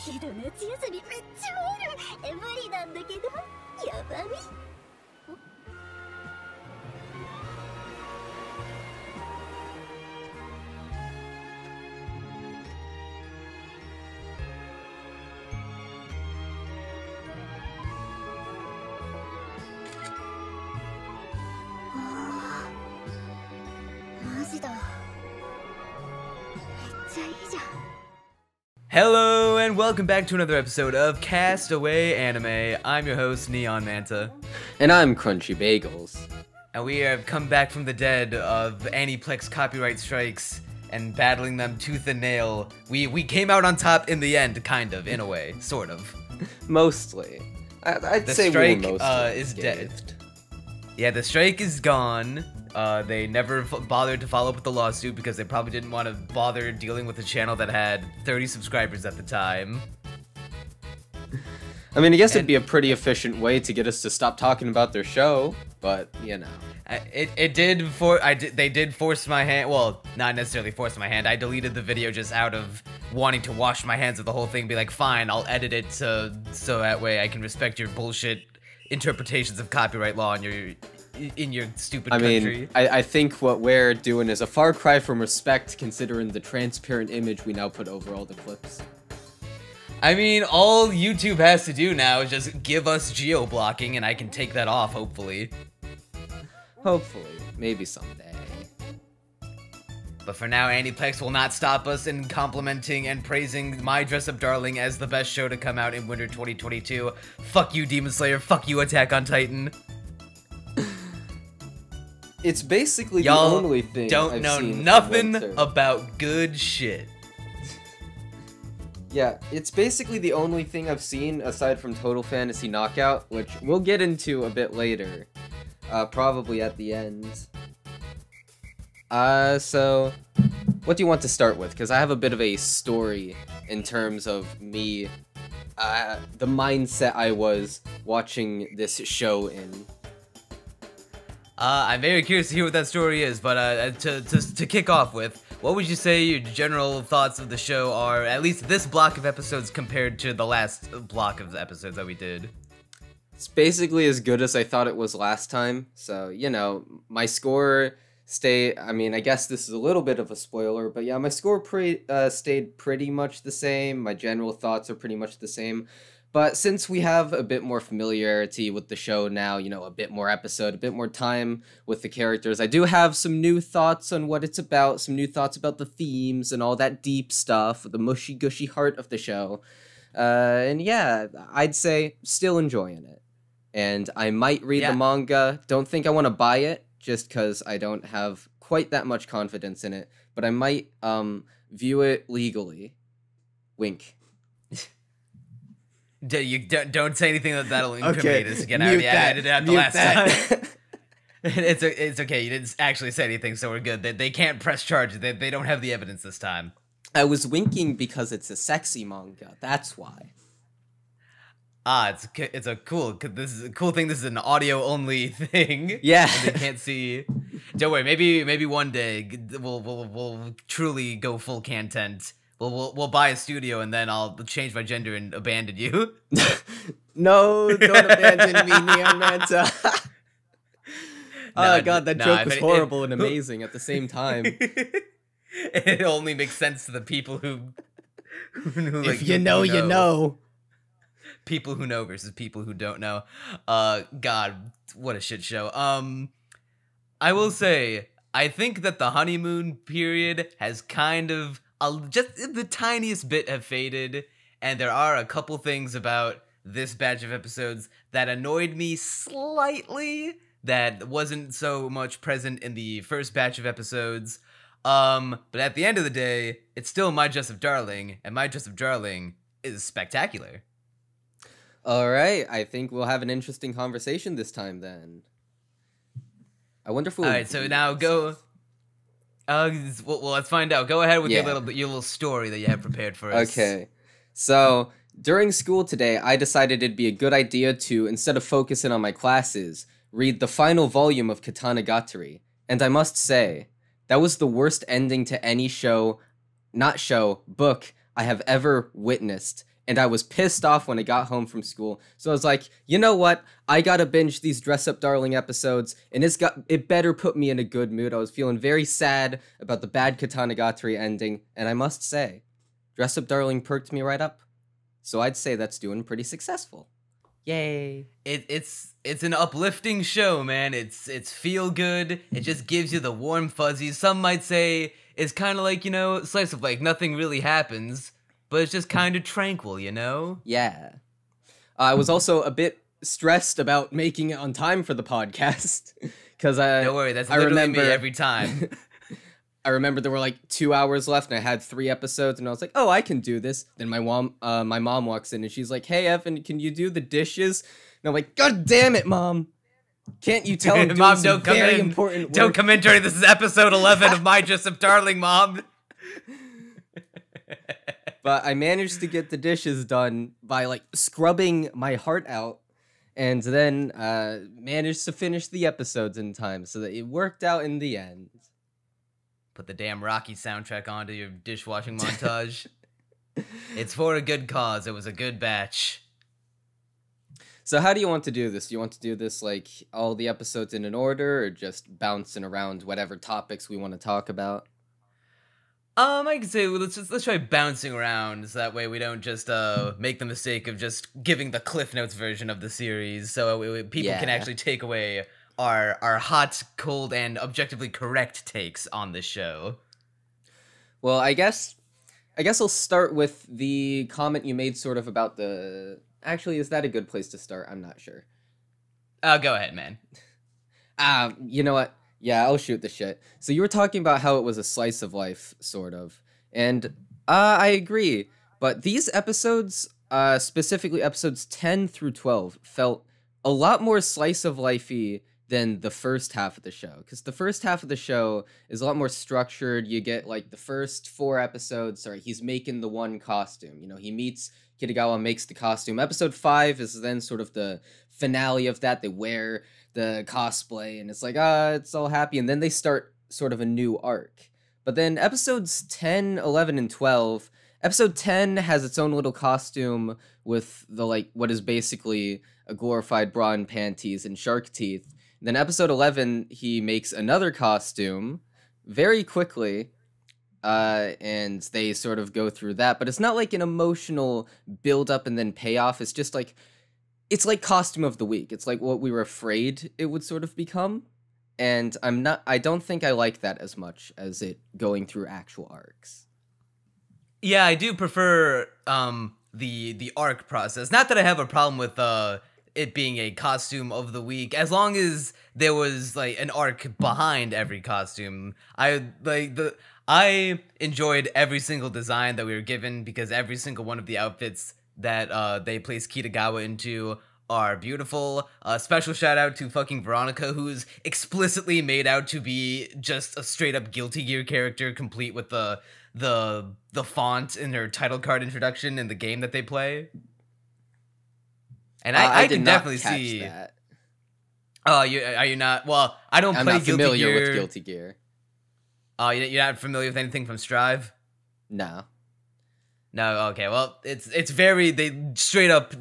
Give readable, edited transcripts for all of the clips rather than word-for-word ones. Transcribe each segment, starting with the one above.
けど夏休みめっちゃある。無理なんだけど。やばみ。マジだ。めっちゃいいじゃん。 Hello and welcome back to another episode of Castaway Anime. I'm your host, NeonManta. And I'm Crunchy Bagels. And we have come back from the dead of Aniplex copyright strikes and battling them tooth and nail. We came out on top in the end, kind of, in a way, sort of. Mostly. I'd The say strike we were mostly is dead. unscathed. Yeah, the strike is gone. They never bothered to follow up with the lawsuit because they probably didn't want to bother dealing with a channel that had 30 subscribers at the time. I mean, I guess it'd be a pretty efficient way to get us to stop talking about their show, but, you know. They did force my hand. Well, not necessarily force my hand. I deleted the video just out of wanting to wash my hands of the whole thing. Be like, fine, I'll edit it so that way I can respect your bullshit interpretations of copyright law in your stupid country. Mean, I think what we're doing is a far cry from respect, considering the transparent image we now put over all the clips. I mean, all YouTube has to do now is just give us geo-blocking, and I can take that off, hopefully. Hopefully. Maybe someday. But for now, Aniplex will not stop us in complimenting and praising My Dress Up Darling as the best show to come out in winter 2022. Fuck you, Demon Slayer. Fuck you, Attack on Titan. It's basically the Y'all only thing don't I've know seen nothing from winter. about good shit. Yeah, it's basically the only thing I've seen aside from Total Fantasy Knockout, which we'll get into a bit later. Probably at the end. So, what do you want to start with? Because I have a bit of a story in terms of me, the mindset I was watching this show in. I'm very curious to hear what that story is, but to kick off with, what would you say your general thoughts of the show are, at least this block of episodes compared to the last block of the episodes that we did? It's basically as good as I thought it was last time, so, you know, my score I mean, I guess this is a little bit of a spoiler, but yeah, my score stayed pretty much the same, my general thoughts are pretty much the same. But since we have a bit more familiarity with the show now, you know, a bit more episode, a bit more time with the characters, I do have some new thoughts on what it's about, some new thoughts about the themes and all that deep stuff, the mushy-gushy heart of the show. And yeah, I'd say still enjoying it. And I might read the manga. Don't think I want to buy it, just because I don't have quite that much confidence in it. But I might view it legally. Wink. Don't say anything that'll incriminate us again. I already edited it out the last time. It's okay. You didn't actually say anything, so we're good. They can't press charges. They don't have the evidence this time. I was winking because it's a sexy manga. That's why. It's a cool. This is a cool thing. This is an audio only thing. Yeah, they can't see. Don't worry. Maybe one day we'll truly go full content. We'll buy a studio and then I'll change my gender and abandon you. No, don't abandon me, NeonManta. Oh god, that joke was horrible and amazing at the same time. It only makes sense to the people who like, if you know, you know. People who know versus people who don't know. God, what a shit show. I will say, I think that the honeymoon period has kind of just the tiniest bit have faded, and there are a couple things about this batch of episodes that annoyed me slightly that wasn't so much present in the first batch of episodes. But at the end of the day, it's still My Dress Up Darling, and My Dress Up Darling is spectacular. Alright, I think we'll have an interesting conversation this time then. I wonder if we'll... Alright, so now go... well, let's find out. Go ahead with your little story that you have prepared for us. Okay. So, during school today, I decided it'd be a good idea to, instead of focusing on my classes, read the final volume of Katanagatari. And I must say, that was the worst ending to any book I have ever witnessed. and I was pissed off when I got home from school. So I was like, you know what? I gotta binge these Dress Up Darling episodes, and it better put me in a good mood. I was feeling very sad about the bad Katanagatari ending, and I must say, Dress Up Darling perked me right up. So I'd say that's doing pretty successful. Yay. It's an uplifting show, man. It's feel good. It just gives you the warm fuzzies. Some might say it's kind of like, slice of life. Nothing really happens, but it's just kind of tranquil, Yeah. I was also a bit stressed about making it on time for the podcast. Because don't worry, that's literally me every time. I remember there were like 2 hours left and I had 3 episodes and I was like, oh, I can do this. Then my mom walks in and she's like, hey, Evan, can you do the dishes? And I'm like, God damn it, Mom. Can't you tell I'm Mom, doing very important work? Don't come in during this is episode 11 of My Dress Up Darling, Mom. But I managed to get the dishes done by like scrubbing my heart out and then managed to finish the episodes in time so that it worked out in the end. Put the damn Rocky soundtrack onto your dishwashing montage. It's for a good cause. It was a good batch. So how do you want to do this? Do you want to do this like all the episodes in an order or just bouncing around whatever topics we want to talk about? I can say let's try bouncing around so that way we don't just make the mistake of just giving the Cliff Notes version of the series so people can actually take away our hot, cold, and objectively correct takes on this show. Well, I guess I'll start with the comment you made sort of about the... Actually, is that a good place to start? I'm not sure. Go ahead, man. You know what? Yeah, I'll shoot the shit. So you were talking about how it was a slice of life, sort of. And I agree. But these episodes, specifically episodes 10 through 12, felt a lot more slice of life-y than the first half of the show. Because the first half of the show is a lot more structured. You get, like, the first 4 episodes. Sorry, he's making the one costume. He meets Kitagawa, makes the costume. Episode 5 is then sort of the finale of that. They wear the cosplay, and it's like, it's all happy. And then they start sort of a new arc. But then episodes 10, 11, and 12... Episode 10 has its own little costume with the, like, what is basically a glorified bra and panties and shark teeth. Then episode 11, he makes another costume very quickly, and they sort of go through that. But it's not like an emotional build-up and then payoff. It's just like, it's like costume of the week. It's like what we were afraid it would sort of become. And I don't think I like that as much as it going through actual arcs. Yeah, I do prefer the arc process. Not that I have a problem with it being a costume of the week, as long as there was like an arc behind every costume. I enjoyed every single design that we were given because every single one of the outfits that they placed Kitagawa into are beautiful. Special shout out to fucking Veronica, who's explicitly made out to be just a straight up Guilty Gear character, complete with the font in her title card introduction in the game that they play. And I can definitely see that. Oh, are you not? Well, I don't play Guilty Gear. I'm not familiar with Guilty Gear. Oh, you're not familiar with anything from Strive? No. No, okay. Well, it's very, they straight up,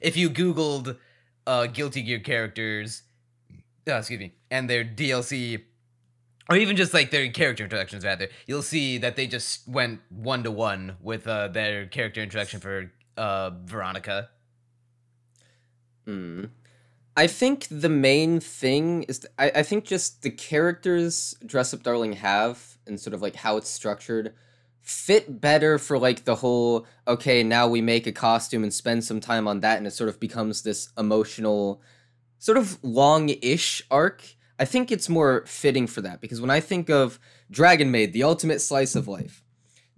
if you Googled Guilty Gear characters, excuse me, and their DLC, or even just like their character introductions rather, you'll see that they just went 1-to-1 with their character introduction for Veronica. I think the main thing is, I think just the characters Dress Up Darling have, and sort of like how it's structured, fit better for like the whole, okay, now we make a costume and spend some time on that, and it sort of becomes this emotional, sort of long-ish arc. I think it's more fitting for that, because when I think of Dragon Maid, the ultimate slice of life,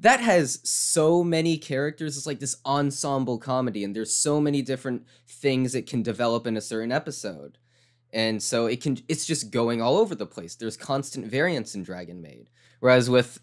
that has so many characters. It's like this ensemble comedy, and there's so many different things it can develop in a certain episode. And so it's just going all over the place. There's constant variance in Dragon Maid. Whereas with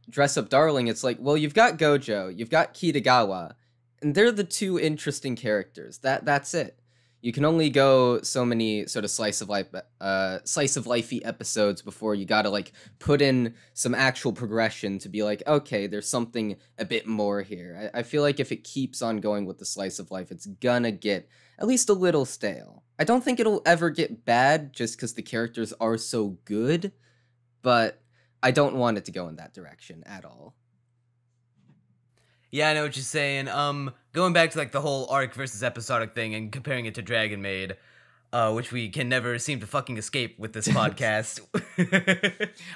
Dress Up Darling, it's like, well, you've got Gojo, you've got Kitagawa, and they're the two interesting characters. That's it. you can only go so many sort of slice of lifey episodes before you gotta like put in some actual progression to be like, okay, there's something a bit more here. I feel like if it keeps on going with the slice of life, it's gonna get at least a little stale. I don't think it'll ever get bad just because the characters are so good, but I don't want it to go in that direction at all. Yeah, I know what you're saying. Going back to like the whole arc versus episodic thing and comparing it to Dragon Maid, which we can never seem to fucking escape with this podcast.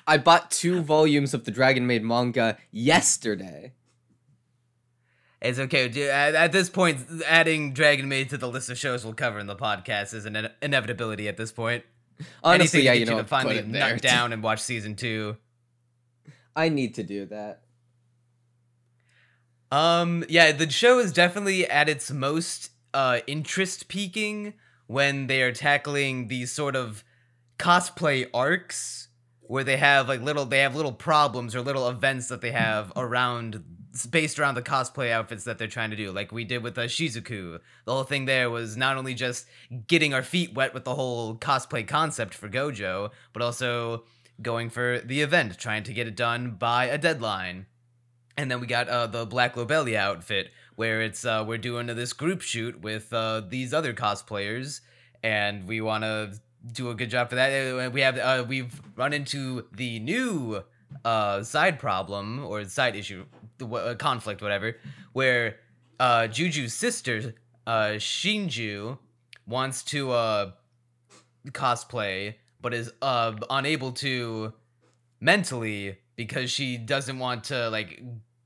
I bought 2 volumes of the Dragon Maid manga yesterday. It's okay, dude. At this point, adding Dragon Maid to the list of shows we'll cover in the podcast is an inevitability at this point. Honestly, anything yeah, to finally nut down and watch season 2. I need to do that. Yeah, the show is definitely at its most interest peaking when they are tackling these sort of cosplay arcs where they have like little problems or little events that they have based around the cosplay outfits that they're trying to do. Like we did with Shizuku. The whole thing there was not only just getting our feet wet with the whole cosplay concept for Gojo, but also going for the event, trying to get it done by a deadline. And then we got the Black Lobelia outfit, where it's we're doing this group shoot with these other cosplayers, and we want to do a good job for that. We've run into the new side problem or side issue, conflict, whatever, where Juju's sister Shinju wants to cosplay, but is unable to mentally, because she doesn't want to like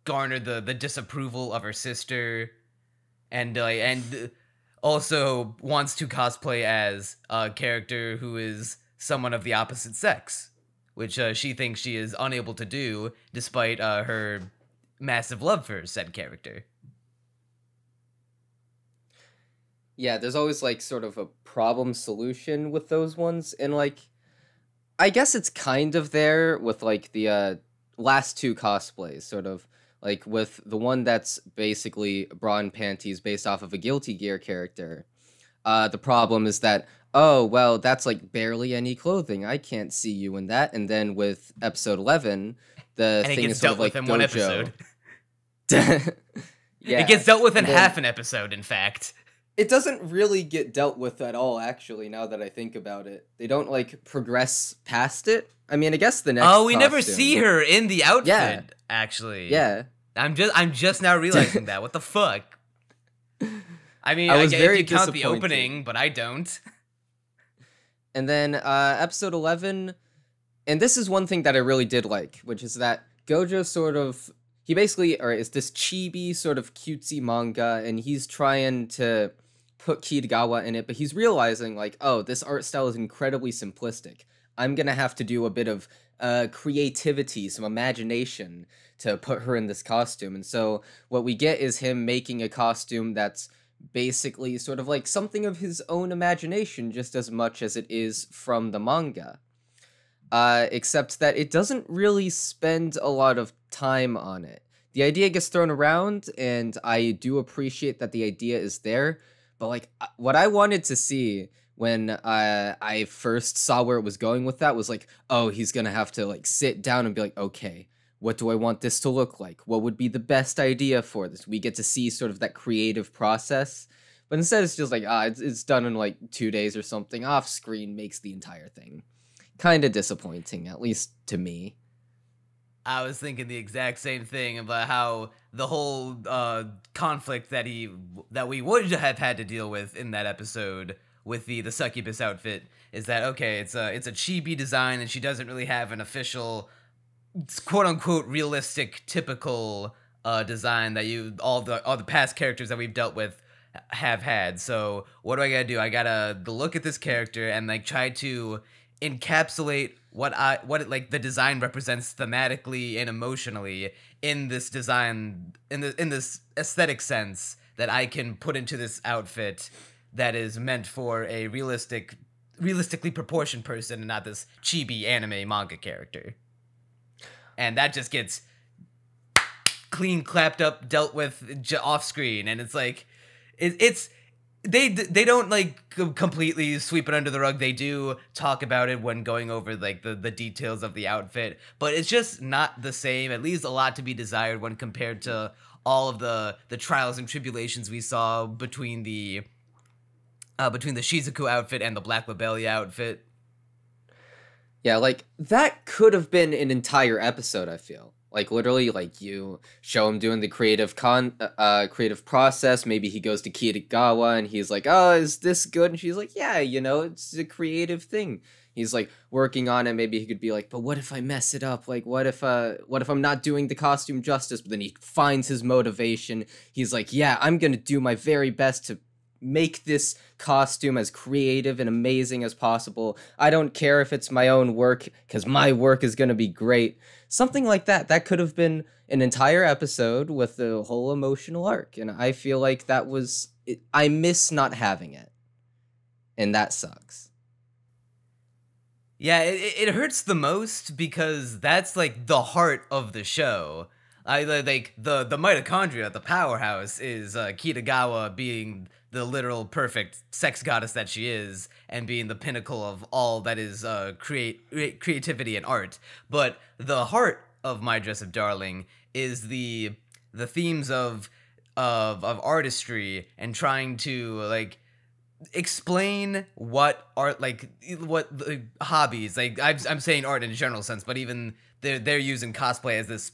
garner the disapproval of her sister, and also wants to cosplay as a character who is someone of the opposite sex, which she thinks she is unable to do despite her massive love for said character. Yeah, there's always like sort of a problem solution with those ones, and like I guess it's kind of there with like the last 2 cosplays, sort of like with the one that's basically bra and panties based off of a Guilty Gear character. The problem is that, oh, well, that's like barely any clothing. I can't see you in that. And then with episode 11, the thing is sort of like Gojo. One episode. Yeah, it gets dealt with in half an episode, in fact. It doesn't really get dealt with at all, actually, now that I think about it. They don't, like, progress past it. I mean, I guess the next we never see her in the outfit, actually. Yeah. I'm just now realizing that. What the fuck? I mean, I was guess very if you count the disappointed. opening, but I don't. And then episode 11, and this is one thing that I really did like, which is that Gojo sort of, he basically is this chibi sort of cutesy manga, and he's trying to put Kitagawa in it, but he's realizing like, oh, this art style is incredibly simplistic. I'm gonna have to do a bit of creativity, some imagination to put her in this costume. And so what we get is him making a costume that's basically sort of like something of his own imagination just as much as it is from the manga. Except that it doesn't really spend a lot of time on it. The idea gets thrown around, and I do appreciate that the idea is there, but like what I wanted to see when I first saw where it was going with that was like, oh, he's gonna have to like sit down and be like, okay, what do I want this to look like? What would be the best idea for this? We get to see sort of that creative process, but instead it's just like, it's done in like 2 days or something off screen, makes the entire thing kind of disappointing, at least to me. I was thinking the exact same thing about how the whole conflict that we would have had to deal with in that episode with the succubus outfit is that, okay, it's a chibi design, and she doesn't really have an official quote unquote realistic typical design that all the past characters that we've dealt with have had. So what do I gotta do? I gotta look at this character and like try to encapsulate what the design represents thematically and emotionally in this design, in this aesthetic sense that I can put into this outfit that is meant for a realistically proportioned person and not this chibi anime manga character. And that just gets clean clapped up, dealt with off screen, and it's like it's they don't like completely sweep it under the rug. They do talk about it when going over like the details of the outfit, but it's just not the same. It leaves a lot to be desired when compared to all of the trials and tribulations we saw between the Shizuku outfit and the Black Lobelia outfit. Yeah, like, that could have been an entire episode, I feel. Like, literally, like, you show him doing the creative process. Maybe he goes to Kitagawa and he's like, oh, is this good? And she's like, yeah, you know, it's a creative thing. He's like working on it. Maybe he could be like, but what if I mess it up? Like, what if I'm not doing the costume justice? But then he finds his motivation. He's like, yeah, I'm gonna do my very best to make this costume as creative and amazing as possible. I don't care if it's my own work, because my work is gonna be great. Something like that. That could have been an entire episode with the whole emotional arc. And I feel like that was... I miss not having it. And that sucks. Yeah, it hurts the most because that's like the heart of the show. I like the mitochondria, the powerhouse is Kitagawa being the literal perfect sex goddess that she is, and being the pinnacle of all that is creativity and art. But the heart of My Dress Up Darling is the themes of artistry and trying to like explain what art, like what the hobbies, like I'm saying art in a general sense, but even they're using cosplay as this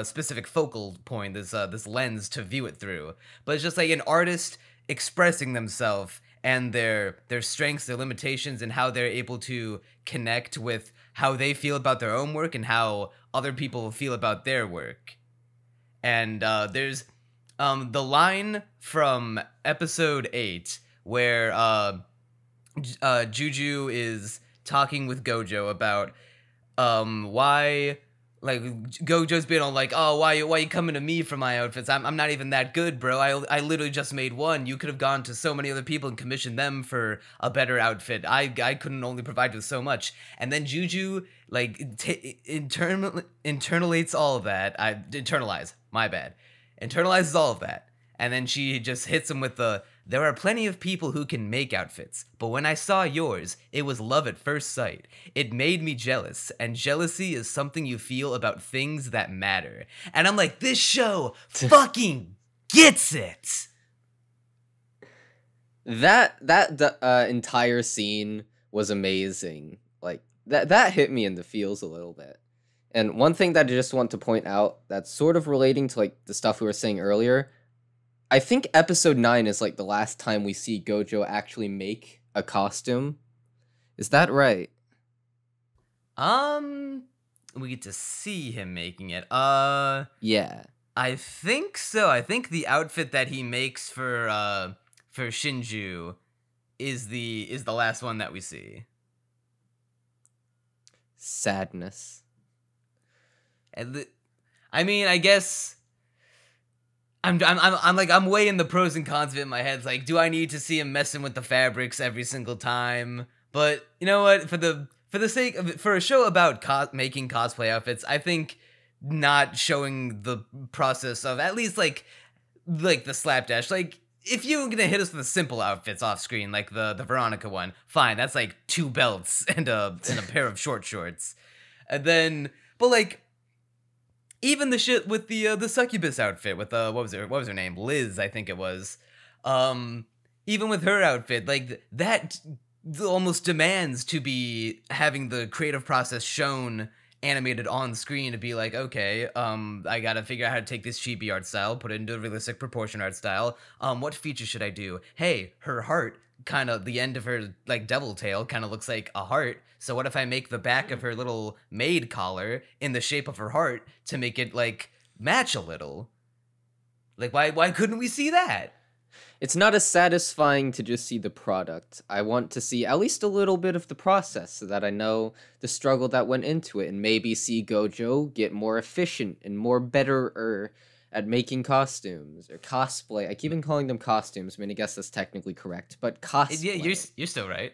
specific focal point, this lens to view it through. But it's just like an artist expressing themselves and their strengths, their limitations, and how they're able to connect with how they feel about their own work and how other people feel about their work. And there's the line from episode 8 where Juju is talking with Gojo about why, like, Gojo's being all like, oh, why you coming to me for my outfits? I'm not even that good, bro. I literally just made one. You could have gone to so many other people and commissioned them for a better outfit. I couldn't only provide with so much. And then Juju, like, internalizates all of that. Internalizes all of that. And then she just hits him with there are plenty of people who can make outfits, but when I saw yours, it was love at first sight. It made me jealous, and jealousy is something you feel about things that matter. And I'm like, this show fucking gets it! The entire scene was amazing. Like, that hit me in the feels a little bit. And one thing that I just want to point out that's sort of relating to, like, the stuff we were saying earlier, I think episode 9 is like the last time we see Gojo actually make a costume. Is that right? We get to see him making it. Yeah. I think so. I think the outfit that he makes for Shinju is the last one that we see. Sadness. And I mean, I guess I'm weighing the pros and cons of it in my head. It's like, do I need to see him messing with the fabrics every single time? But you know what? For the sake of for a show about making cosplay outfits, I think not showing the process of at least like the slapdash. Like, if you're gonna hit us with the simple outfits off screen, like the Veronica one, fine. That's like 2 belts and a pair of short shorts, and then but like. Even the shit with the succubus outfit with what was her name? Liz, I think it was. Even with her outfit, like that almost demands to be having the creative process shown animated on screen to be like, okay, I gotta figure out how to take this chibi art style, put it into a realistic proportion art style. What features should I do? Hey, her heart, kind of the end of her like devil tail kind of looks like a heart. So what if I make the back of her little maid collar in the shape of her heart to make it like match a little? Like, why couldn't we see that? It's not as satisfying to just see the product. I want to see at least a little bit of the process so that I know the struggle that went into it, and maybe see Gojo get more efficient and more better at making costumes or cosplay. I keep on calling them costumes. I mean, I guess that's technically correct, but cosplay. Yeah, you're still right.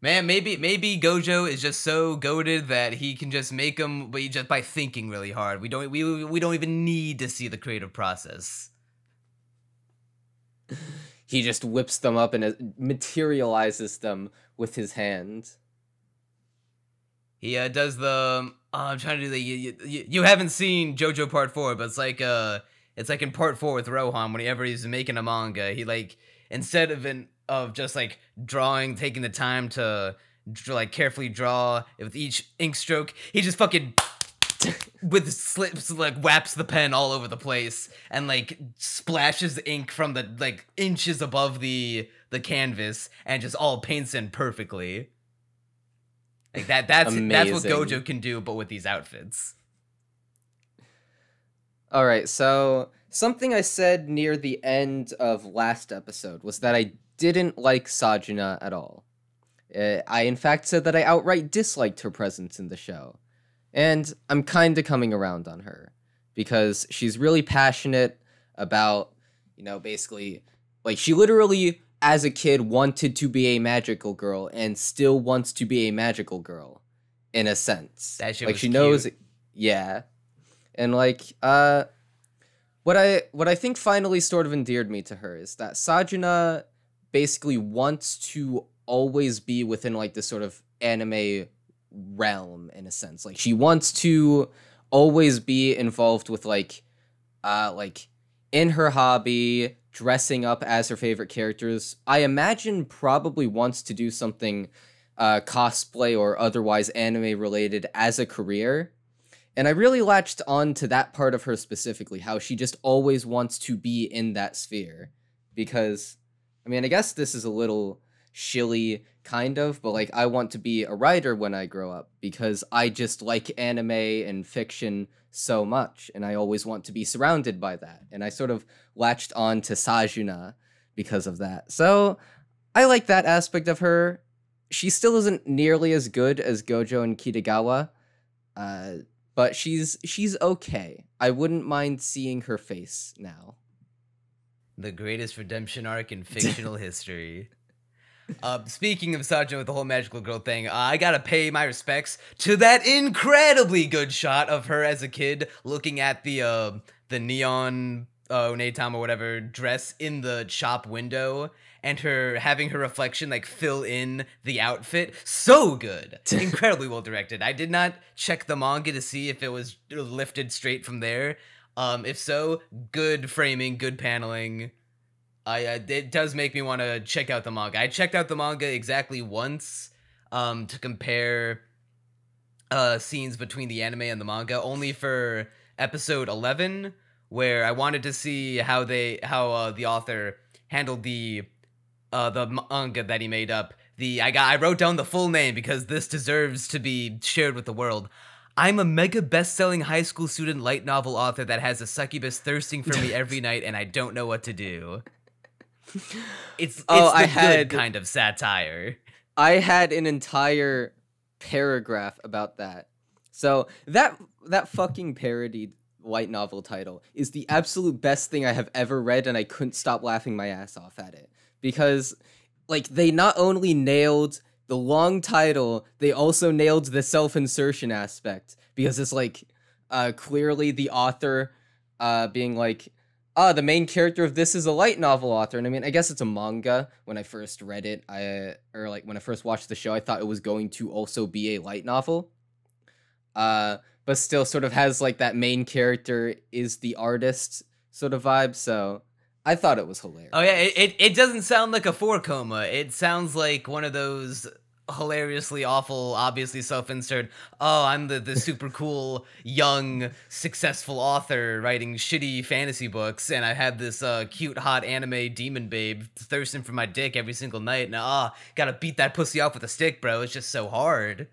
Man, maybe Gojo is just so goated that he can just make them, but just by thinking really hard. We don't even need to see the creative process. he just whips them up and materializes them with his hand. He does the. I'm trying to do the. You haven't seen JoJo Part 4, but it's like in Part 4 with Rohan. Whenever he's making a manga, he like instead of just like drawing, taking the time to like carefully draw with each ink stroke, he just fucking with slips like whaps the pen all over the place and like splashes ink from the like inches above the canvas and just all paints in perfectly. Like that's what Gojo can do, but with these outfits. All right, so something I said near the end of last episode was that I didn't like Sajuna at all. I in fact said that I outright disliked her presence in the show. And I'm kind of coming around on her because she's really passionate about, basically, like she literally as a kid wanted to be a magical girl and still wants to be a magical girl in a sense. That shit like was she cute. knows, yeah. And like what I think finally sort of endeared me to her is that Sajuna basically wants to always be within like this sort of anime realm in a sense. Like she wants to always be involved with like in her hobby, dressing up as her favorite characters. I imagine probably wants to do something cosplay or otherwise anime related as a career. And I really latched on to that part of her specifically, how she just always wants to be in that sphere. Because, I mean, I guess this is a little shilly kind of, but like I want to be a writer when I grow up because I just like anime and fiction so much and I always want to be surrounded by that. And I sort of latched on to Sajuna because of that. So I like that aspect of her. She still isn't nearly as good as Gojo and Kitagawa, but she's okay. I wouldn't mind seeing her face now. The greatest redemption arc in fictional history. Speaking of Sajuna with the whole magical girl thing, I gotta pay my respects to that incredibly good shot of her as a kid looking at the neon Onetama or whatever dress in the shop window and her having her reflection like fill in the outfit. So good. Incredibly well directed. I did not check the manga to see if it was lifted straight from there. If so, good framing, good paneling. It does make me want to check out the manga. I checked out the manga exactly once to compare scenes between the anime and the manga, only for episode 11, where I wanted to see how the author handled the manga that he made up. I wrote down the full name because this deserves to be shared with the world. I'm a mega best-selling high school student light novel author that has a succubus thirsting for me every night, and I don't know what to do. It's good kind of satire. I had an entire paragraph about that. So that fucking parodied light novel title is the absolute best thing I have ever read, and I couldn't stop laughing my ass off at it. Because, like, they not only nailed the long title, they also nailed the self-insertion aspect. Because it's, like, clearly the author being like, the main character of this is a light novel author. And I mean, I guess it's a manga. When I first read it, when I first watched the show, I thought it was going to also be a light novel. But still sort of has like that main character is the artist sort of vibe. So I thought it was hilarious. Oh yeah, it doesn't sound like a 4-coma. It sounds like one of those hilariously awful, obviously self-insert, oh, I'm the super cool, young, successful author writing shitty fantasy books, and I have this cute, hot anime demon babe thirsting for my dick every single night, and gotta beat that pussy off with a stick, bro. It's just so hard.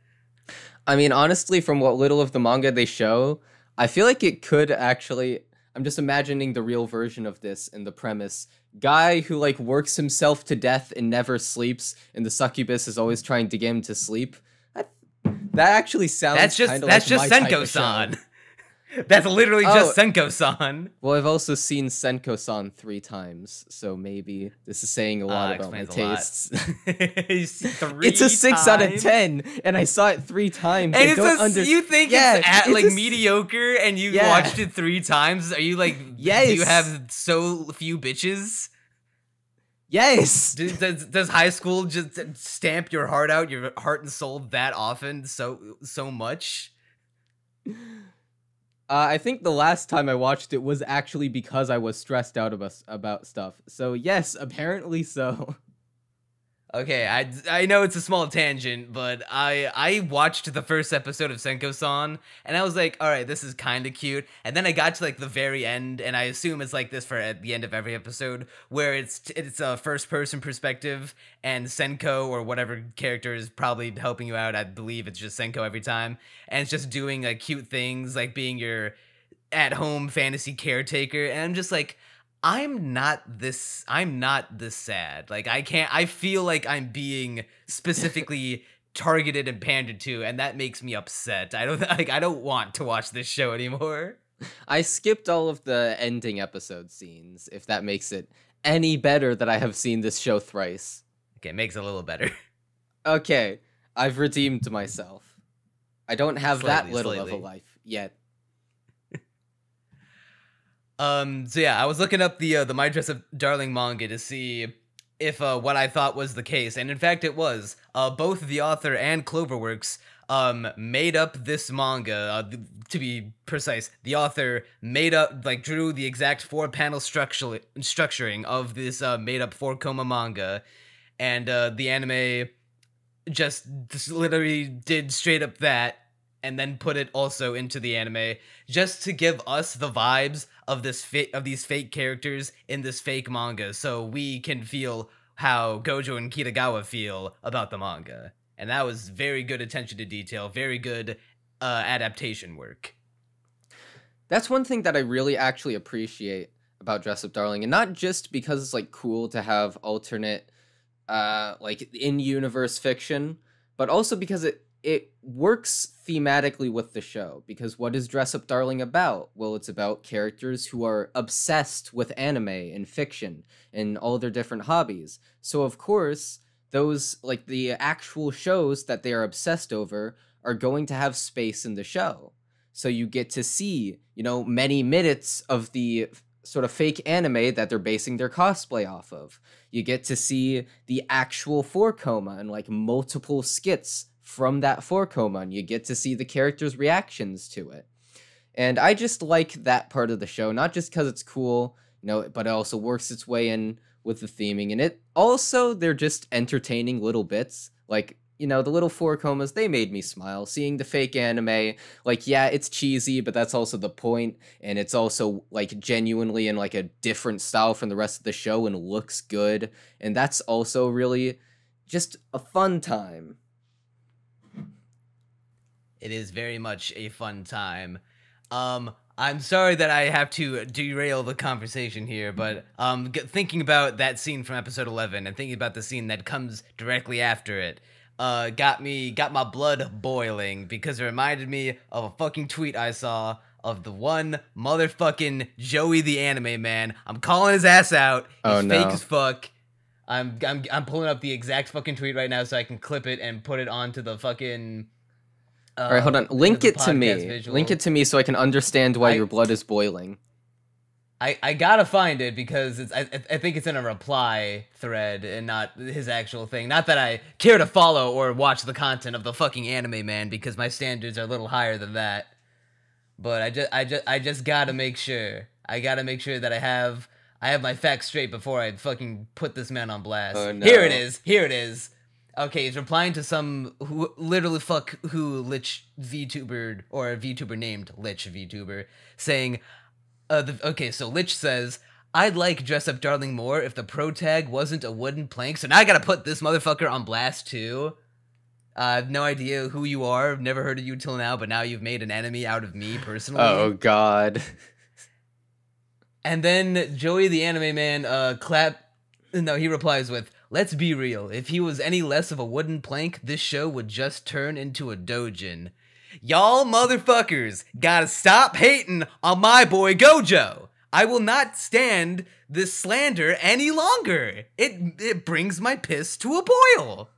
I mean, honestly, from what little of the manga they show, I feel like it could actually... I'm just imagining the real version of this and the premise. Guy who, like, works himself to death and never sleeps, and the succubus is always trying to get him to sleep. That actually sounds that's just Senko-san. That's literally just Senko-san. Well, I've also seen Senko-san 3 times, so maybe this is saying a lot about my tastes. It's a 6 out of 10, and I saw it 3 times. And you think it's mediocre, and you watched it 3 times? Are you like, yes. Do you have so few bitches? Yes. Does high school just stamp your heart out, your heart and soul that often, so much? I think the last time I watched it was actually because I was stressed out about stuff. So yes, apparently so. Okay, I know it's a small tangent, but I watched the first episode of Senko-san, and I was like, all right, this is kind of cute. And then I got to like the very end, and I assume it's like this for at the end of every episode, where it's a first person perspective, and Senko or whatever character is probably helping you out. I believe it's just Senko every time, and it's just doing like cute things, like being your at home fantasy caretaker, and I'm just like, I'm not this sad. Like I feel like I'm being specifically targeted and pandered to, and that makes me upset. I don't want to watch this show anymore. I skipped all of the ending episode scenes, if that makes it any better that I have seen this show thrice. Okay, it makes it a little better. Okay, I've redeemed myself. I don't have that little slightly. of a life yet. So yeah, I was looking up the My Dress Up Darling manga to see if what I thought was the case, and in fact it was. Both the author and Cloverworks made up this manga. To be precise, the author drew the exact 4-panel structuring of this made up 4-koma manga, and the anime just literally did straight up that, and then put it also into the anime, just to give us the vibes of these fake characters in this fake manga, so we can feel how Gojo and Kitagawa feel about the manga. And that was very good attention to detail, very good adaptation work. That's one thing that I really actually appreciate about Dress Up Darling, and not just because it's like cool to have alternate like in-universe fiction, but also because it works thematically with the show. Because what is Dress Up Darling about? Well, it's about characters who are obsessed with anime and fiction and all their different hobbies. So of course, those, like, the actual shows that they are obsessed over are going to have space in the show. So you get to see, you know, many minutes of the sort of fake anime that they're basing their cosplay off of. You get to see the actual 4-koma and like multiple skits from that 4-koma, and you get to see the characters' reactions to it. And I just like that part of the show, not just because it's cool, you know, but it also works its way in with the theming. And it also, they're just entertaining little bits. Like, you know, the little 4-komas, they made me smile. Seeing the fake anime, like, yeah, it's cheesy, but that's also the point. And it's also, like, genuinely in, like, a different style from the rest of the show and looks good. And that's also really just a fun time. It is very much a fun time. I'm sorry that I have to derail the conversation here, but thinking about that scene from episode 11 and thinking about the scene that comes directly after it, got my blood boiling, because it reminded me of a fucking tweet I saw of the one motherfucking Joey the anime man. I'm calling his ass out. He's fake as fuck. I'm pulling up the exact fucking tweet right now so I can clip it and put it onto the fucking. All right, hold on. Link it to me. Visual. Link it to me so I can understand why your blood is boiling. I gotta find it because I think it's in a reply thread and not his actual thing. Not that I care to follow or watch the content of the fucking anime man, because my standards are a little higher than that. But I just gotta make sure. I gotta make sure that I have my facts straight before I fucking put this man on blast. Oh, no. Here it is. Okay, he's replying to some Lich VTuber, or a VTuber named Lich VTuber, saying, so Lich says, I'd like Dress Up Darling more if the pro tag wasn't a wooden plank, so now I gotta put this motherfucker on blast too. I have no idea who you are, I've never heard of you till now, but now you've made an enemy out of me personally. Oh god. And then Joey the anime man, he replies with, let's be real, if he was any less of a wooden plank, this show would just turn into a dojin. Y'all motherfuckers gotta stop hating on my boy Gojo. I will not stand this slander any longer. It brings my piss to a boil.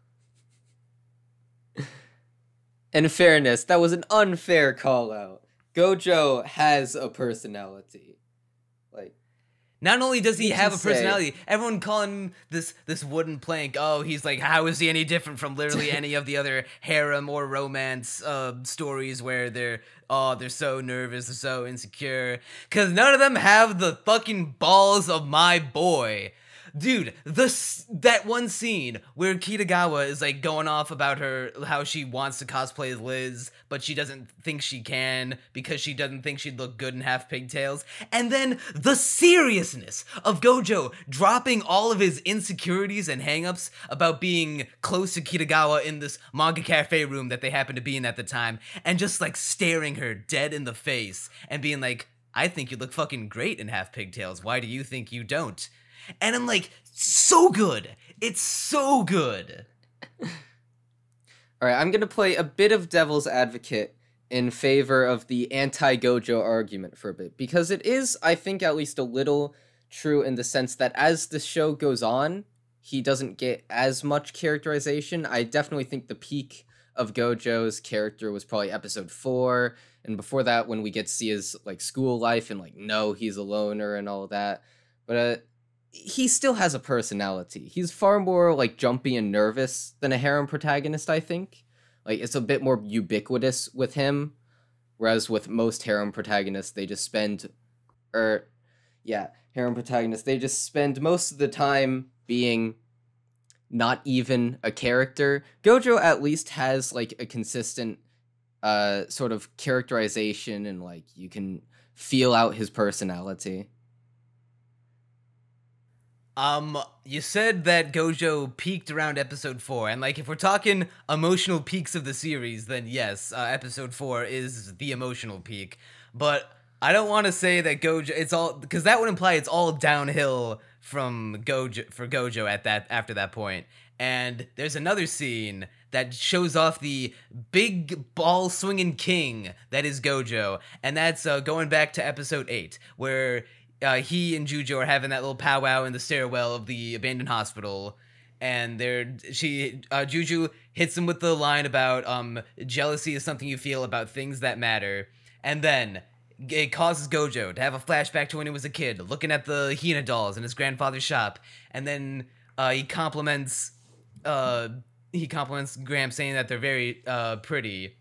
In fairness, that was an unfair call out. Gojo has a personality. Like, Not only does he You have can a say- personality, everyone calling him this wooden plank. Oh, he's like, how is he any different from literally any of the other harem or romance stories where they're so nervous, they're so insecure? Because none of them have the fucking balls of my boy. Dude, that one scene where Kitagawa is like going off about how she wants to cosplay as Liz, but she doesn't think she can because she doesn't think she'd look good in half pigtails. And then the seriousness of Gojo dropping all of his insecurities and hangups about being close to Kitagawa in this manga cafe room that they happen to be in at the time, and just like staring her dead in the face and being like, I think you look fucking great in half pigtails. Why do you think you don't? And I'm like, so good. It's so good. All right, I'm going to play a bit of devil's advocate in favor of the anti-Gojo argument for a bit, because it is, I think, at least a little true in the sense that as the show goes on, he doesn't get as much characterization. I definitely think the peak of Gojo's character was probably episode 4, and before that, when we get to see his like school life and like, no, he's a loner and all of that. But he still has a personality. He's far more like jumpy and nervous than a harem protagonist, I think. Like, it's a bit more ubiquitous with him, whereas with most harem protagonists, they just spend they just spend most of the time being not even a character. Gojo at least has like a consistent sort of characterization, and like you can feel out his personality. You said that Gojo peaked around episode 4, and like if we're talking emotional peaks of the series, then yes, episode 4 is the emotional peak. But I don't want to say that Gojo, it's all, because that would imply it's all downhill from Gojo after that point. And there's another scene that shows off the big ball swinging king that is Gojo, and that's going back to episode 8, where he and Juju are having that little powwow in the stairwell of the abandoned hospital, and Juju hits him with the line about jealousy is something you feel about things that matter, and then it causes Gojo to have a flashback to when he was a kid, looking at the Hina dolls in his grandfather's shop, and then he compliments Graham, saying that they're very pretty,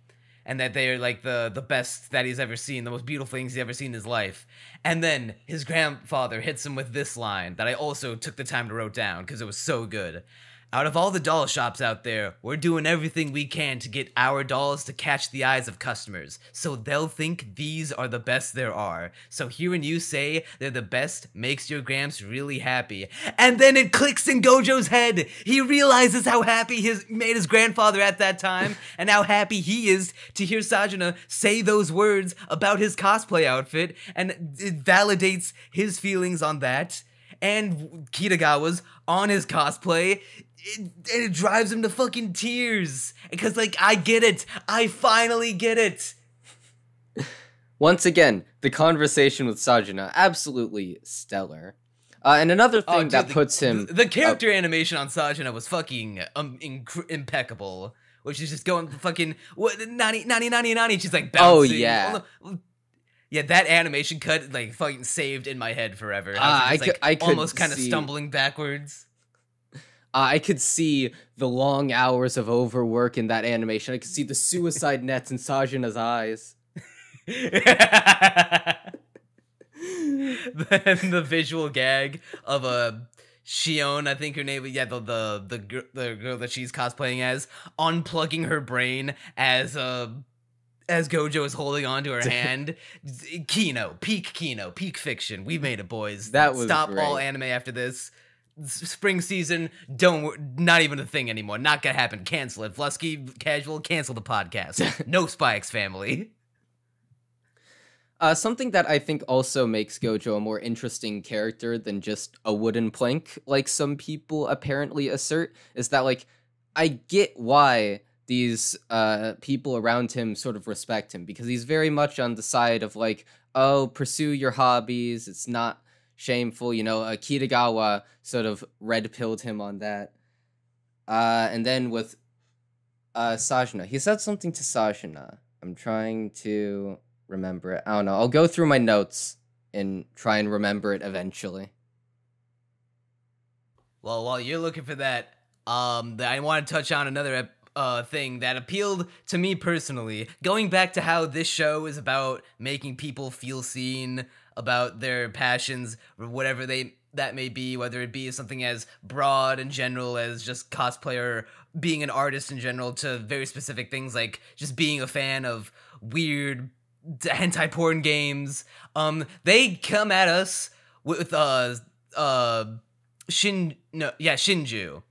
and that they're like the best that he's ever seen, the most beautiful things he's ever seen in his life. And then his grandfather hits him with this line that I also took the time to write down because it was so good. Out of all the doll shops out there, we're doing everything we can to get our dolls to catch the eyes of customers, so they'll think these are the best there are. So hearing you say they're the best makes your Gramps really happy. And then it clicks in Gojo's head. He realizes how happy he made his grandfather at that time, and how happy he is to hear Sajuna say those words about his cosplay outfit, and it validates his feelings on that. And Kitagawa's on his cosplay, and it drives him to fucking tears. Because, like, I get it. I finally get it. Once again, the conversation with Sajuna, absolutely stellar. And another thing that puts him... The character animation on Sajuna was fucking impeccable. Which is just going fucking... Nani, nani, nani, nani. She's like bouncing. Oh, yeah. Yeah, that animation cut, like, fucking saved in my head forever. I could almost kind of see... stumbling backwards. I could see the long hours of overwork in that animation. I could see the suicide nets in Sajuna's eyes. Then the visual gag of Shion, I think her name, yeah, the girl that she's cosplaying as, unplugging her brain as Gojo is holding onto her hand. Peak fiction. We made it, boys. That was Stop great. all anime after this. Spring season, not even a thing anymore. Not gonna happen. Cancel it. Vlusky, casual, cancel the podcast. No Spy X Family. Something that I think also makes Gojo a more interesting character than just a wooden plank, like some people apparently assert, is that, like, I get why these people around him sort of respect him, because he's very much on the side of, like, oh, pursue your hobbies, it's not shameful, you know. Kitagawa sort of red-pilled him on that. And then with Sajuna, he said something to Sajuna. I'm trying to remember it. I don't know. I'll go through my notes and try and remember it eventually. Well, while you're looking for that, I want to touch on another thing that appealed to me personally. Going back to how this show is about making people feel seen, about their passions, or whatever that may be, whether it be something as broad and general as just cosplay or being an artist in general, to very specific things like just being a fan of weird hentai porn games. They come at us with Shinju.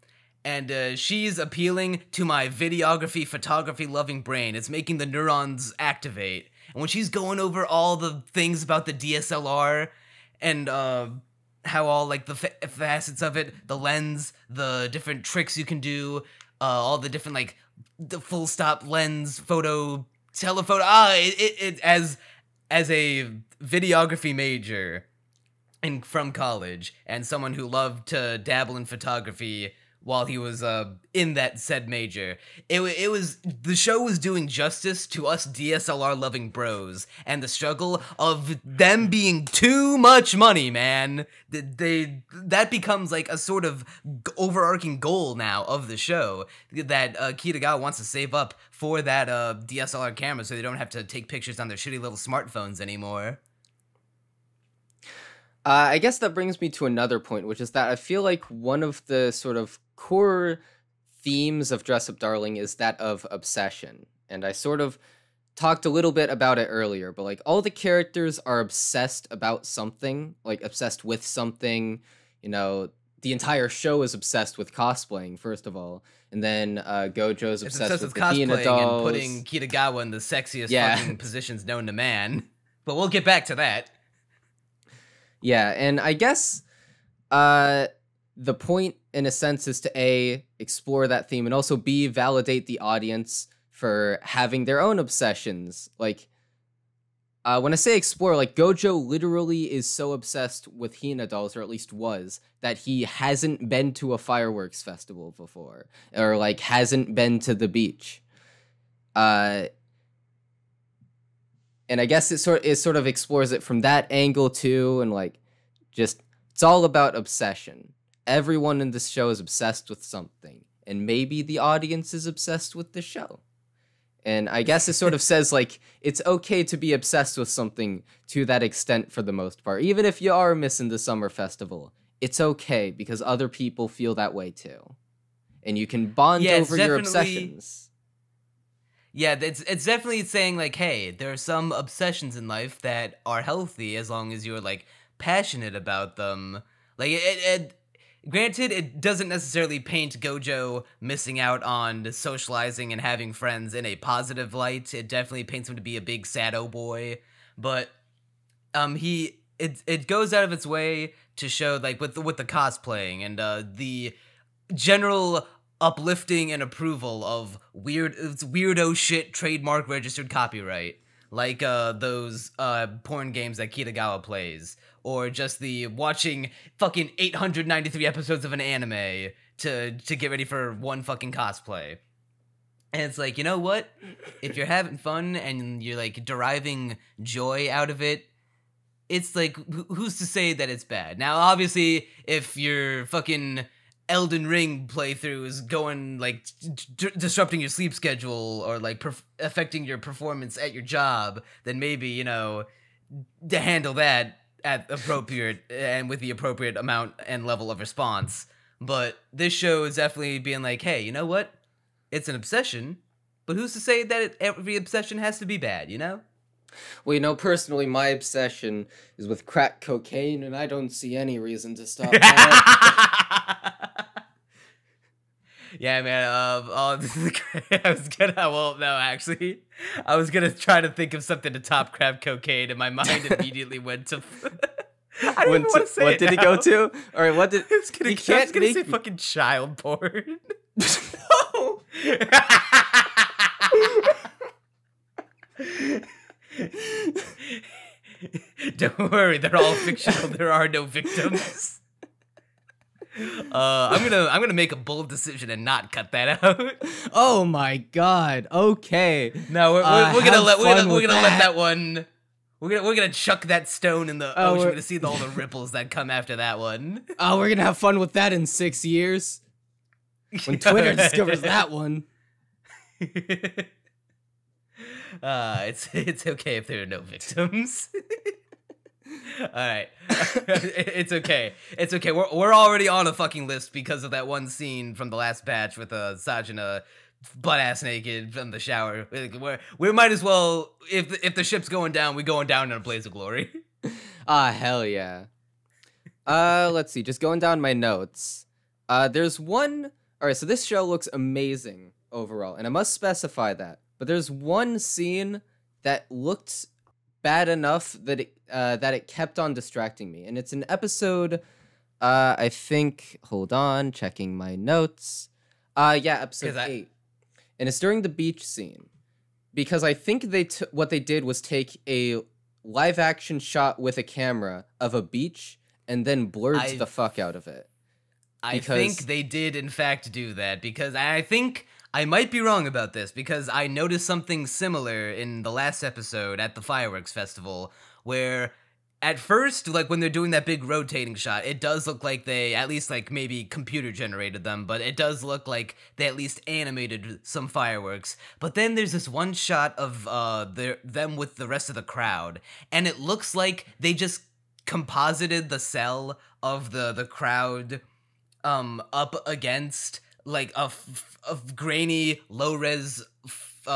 And she's appealing to my videography, photography loving brain. It's making the neurons activate. And when she's going over all the things about the DSLR and how all like the facets of it, the lens, the different tricks you can do, all the different like the full stop lens, photo, telephoto. As a videography major from college and someone who loved to dabble in photography while he was in that said major, the show was doing justice to us DSLR loving bros and the struggle of them being too much money, man. That becomes like a sort of overarching goal now of the show, that Kitagawa wants to save up for that DSLR camera so they don't have to take pictures on their shitty little smartphones anymore. I guess that brings me to another point, which is that I feel like one of the sort of core themes of Dress Up Darling is that of obsession. And I sort of talked a little bit about it earlier, but like all the characters are obsessed about something, like obsessed with something. You know, the entire show is obsessed with cosplaying, first of all. And then Gojo's obsessed with the Hina dolls. And putting Kitagawa in the sexiest fucking positions known to man. But we'll get back to that. Yeah, and I guess the point, in a sense, is to explore that theme, and also B, validate the audience for having their own obsessions. Like, when I say explore, like, Gojo literally is so obsessed with Hina dolls, or at least was, that he hasn't been to a fireworks festival before, or, like, hasn't been to the beach. And I guess it sort of explores it from that angle too, and like, just, it's all about obsession. Everyone in this show is obsessed with something, and maybe the audience is obsessed with the show. And I guess it sort of says like, it's okay to be obsessed with something to that extent for the most part. Even if you are missing the summer festival, it's okay because other people feel that way too. And you can bond over your obsessions. Yeah, it's definitely saying, like, hey, there are some obsessions in life that are healthy as long as you're, like, passionate about them. Like, granted, it doesn't necessarily paint Gojo missing out on socializing and having friends in a positive light. It definitely paints him to be a big sado boy. But it goes out of its way to show, like, with the cosplaying and the general uplifting and approval of weirdo shit trademark registered copyright, like those porn games that Kitagawa plays, or just the watching fucking 893 episodes of an anime to get ready for one fucking cosplay. And it's like, you know what? If you're having fun and you're like deriving joy out of it, it's like, who's to say that it's bad? Now, obviously, if you're fucking Elden Ring playthrough is going, like, disrupting your sleep schedule or, like, affecting your performance at your job, then maybe, you know, to handle that at appropriate and with the appropriate amount and level of response. But this show is definitely being like, hey, you know what? It's an obsession, but who's to say that every obsession has to be bad, you know? Well, you know, personally, my obsession is with crack cocaine, and I don't see any reason to stop that. Yeah, man, I was gonna try to think of something to top crack cocaine, and my mind immediately went to... I don't even want to say what did now. it go to? All right, what did... I was gonna say fucking child porn. No! Don't worry, they're all fictional. There are no victims. I'm gonna make a bold decision and not cut that out. Oh my god. Okay. No, we're gonna let that one. We're gonna chuck that stone in the Oh, ocean. we're- We're gonna see all the ripples that come after that one. Oh, we're gonna have fun with that in 6 years. When Twitter discovers that one. It's okay if there are no victims. All right, it's okay. It's okay. We're already on a fucking list because of that one scene from the last batch with Sajina butt ass naked from the shower. We might as well, if the ship's going down, we going down in a blaze of glory. Ah, hell yeah. Let's see. Just going down my notes. There's one. All right, so this show looks amazing overall, and I must specify that. But there's one scene that looked bad enough that it kept on distracting me, and it's an episode. I think. Hold on, checking my notes. Yeah, episode 8, and it's during the beach scene, because I think what they did was take a live action shot with a camera of a beach and then blurred the fuck out of it. I think they did, in fact, do that, because I think I might be wrong about this, because I noticed something similar in the last episode at the fireworks festival, where at first, like, when they're doing that big rotating shot, it does look like they, at least, like, maybe computer generated them, but it does look like they at least animated some fireworks. But then there's this one shot of them with the rest of the crowd, and it looks like they just composited the cell of the crowd up against like a grainy low-res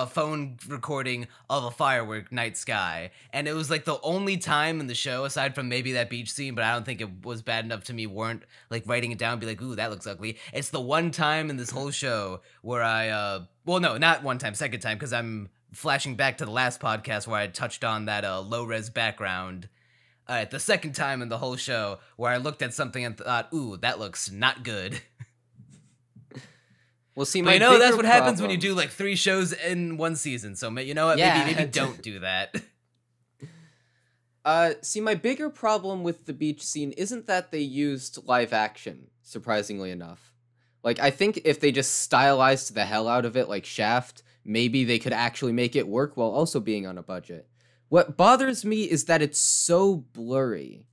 phone recording of a firework night sky, and it was like the only time in the show, aside from maybe that beach scene, but I don't think it was bad enough to me weren't like writing it down and be like, ooh, that looks ugly. It's the one time in this whole show where I well, no, not one time, second time, because I'm flashing back to the last podcast where I touched on that low-res background. The second time in the whole show where I looked at something and thought, ooh, that looks not good. Well, see, but that's what happens when you do like 3 shows in one season. So you know what? Yeah. Maybe don't do that. See, my bigger problem with the beach scene isn't that they used live action, surprisingly enough. Like, I think if they just stylized the hell out of it like Shaft, maybe they could actually make it work while also being on a budget. What bothers me is that it's so blurry.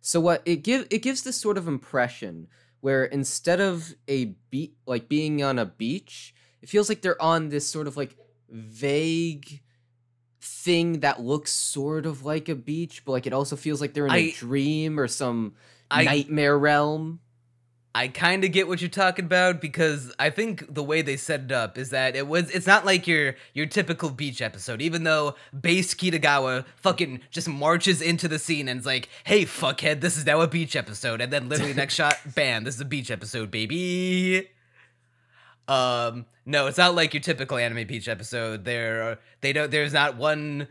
So what it gives this sort of impression where instead of being on a beach, it feels like they're on this sort of like vague thing that looks sort of like a beach, but like it also feels like they're in a dream or some nightmare realm. I kind of get what you're talking about, because I think the way they set it up is that it's not like your typical beach episode, even though base Kitagawa fucking just marches into the scene and is like, hey, fuckhead, this is now a beach episode. And then literally next shot, bam, this is a beach episode, baby. No, it's not like your typical anime beach episode. There's not one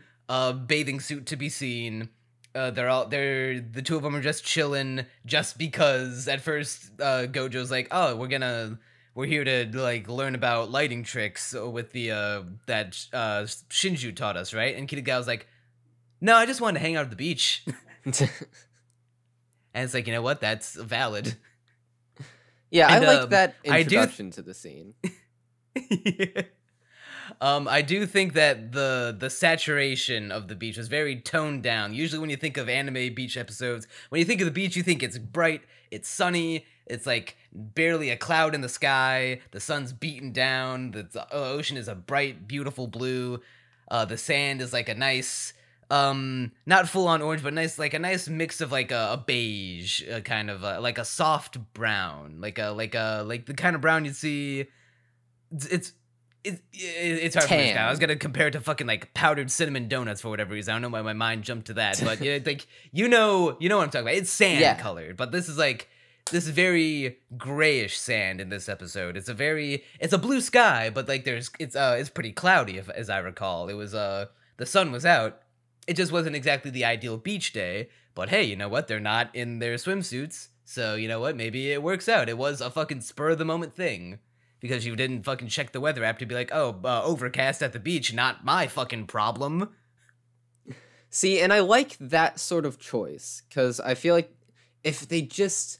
bathing suit to be seen. The two of them are just chilling just because at first Gojo's like, oh, we're here to like learn about lighting tricks with the that Shinju taught us, right? And Kitagawa's like, no, I just wanted to hang out at the beach. And it's like, you know what, that's valid. Yeah, and, I like that introduction to the scene. Yeah. I do think that the saturation of the beach was very toned down. Usually when you think of anime beach episodes, when you think of the beach, you think it's bright, it's sunny, it's like barely a cloud in the sky, the sun's beaten down, the ocean is a bright, beautiful blue, the sand is like a nice, not full-on orange, but a nice mix of like a beige, kind of like a soft brown, like the kind of brown you'd see. It's hard for me. I was gonna compare it to fucking like powdered cinnamon donuts for whatever reason. I don't know why my mind jumped to that, but yeah, like you know what I'm talking about. It's sand colored, but this is like this very grayish sand in this episode. It's a blue sky, but like it's pretty cloudy as I recall. It was the sun was out. It just wasn't exactly the ideal beach day. But hey, you know what? They're not in their swimsuits, so you know what? Maybe it works out. It was a fucking spur of the moment thing. Because you didn't fucking check the weather app to be like, oh, overcast at the beach, not my fucking problem. See, and I like that sort of choice, because I feel like if they just,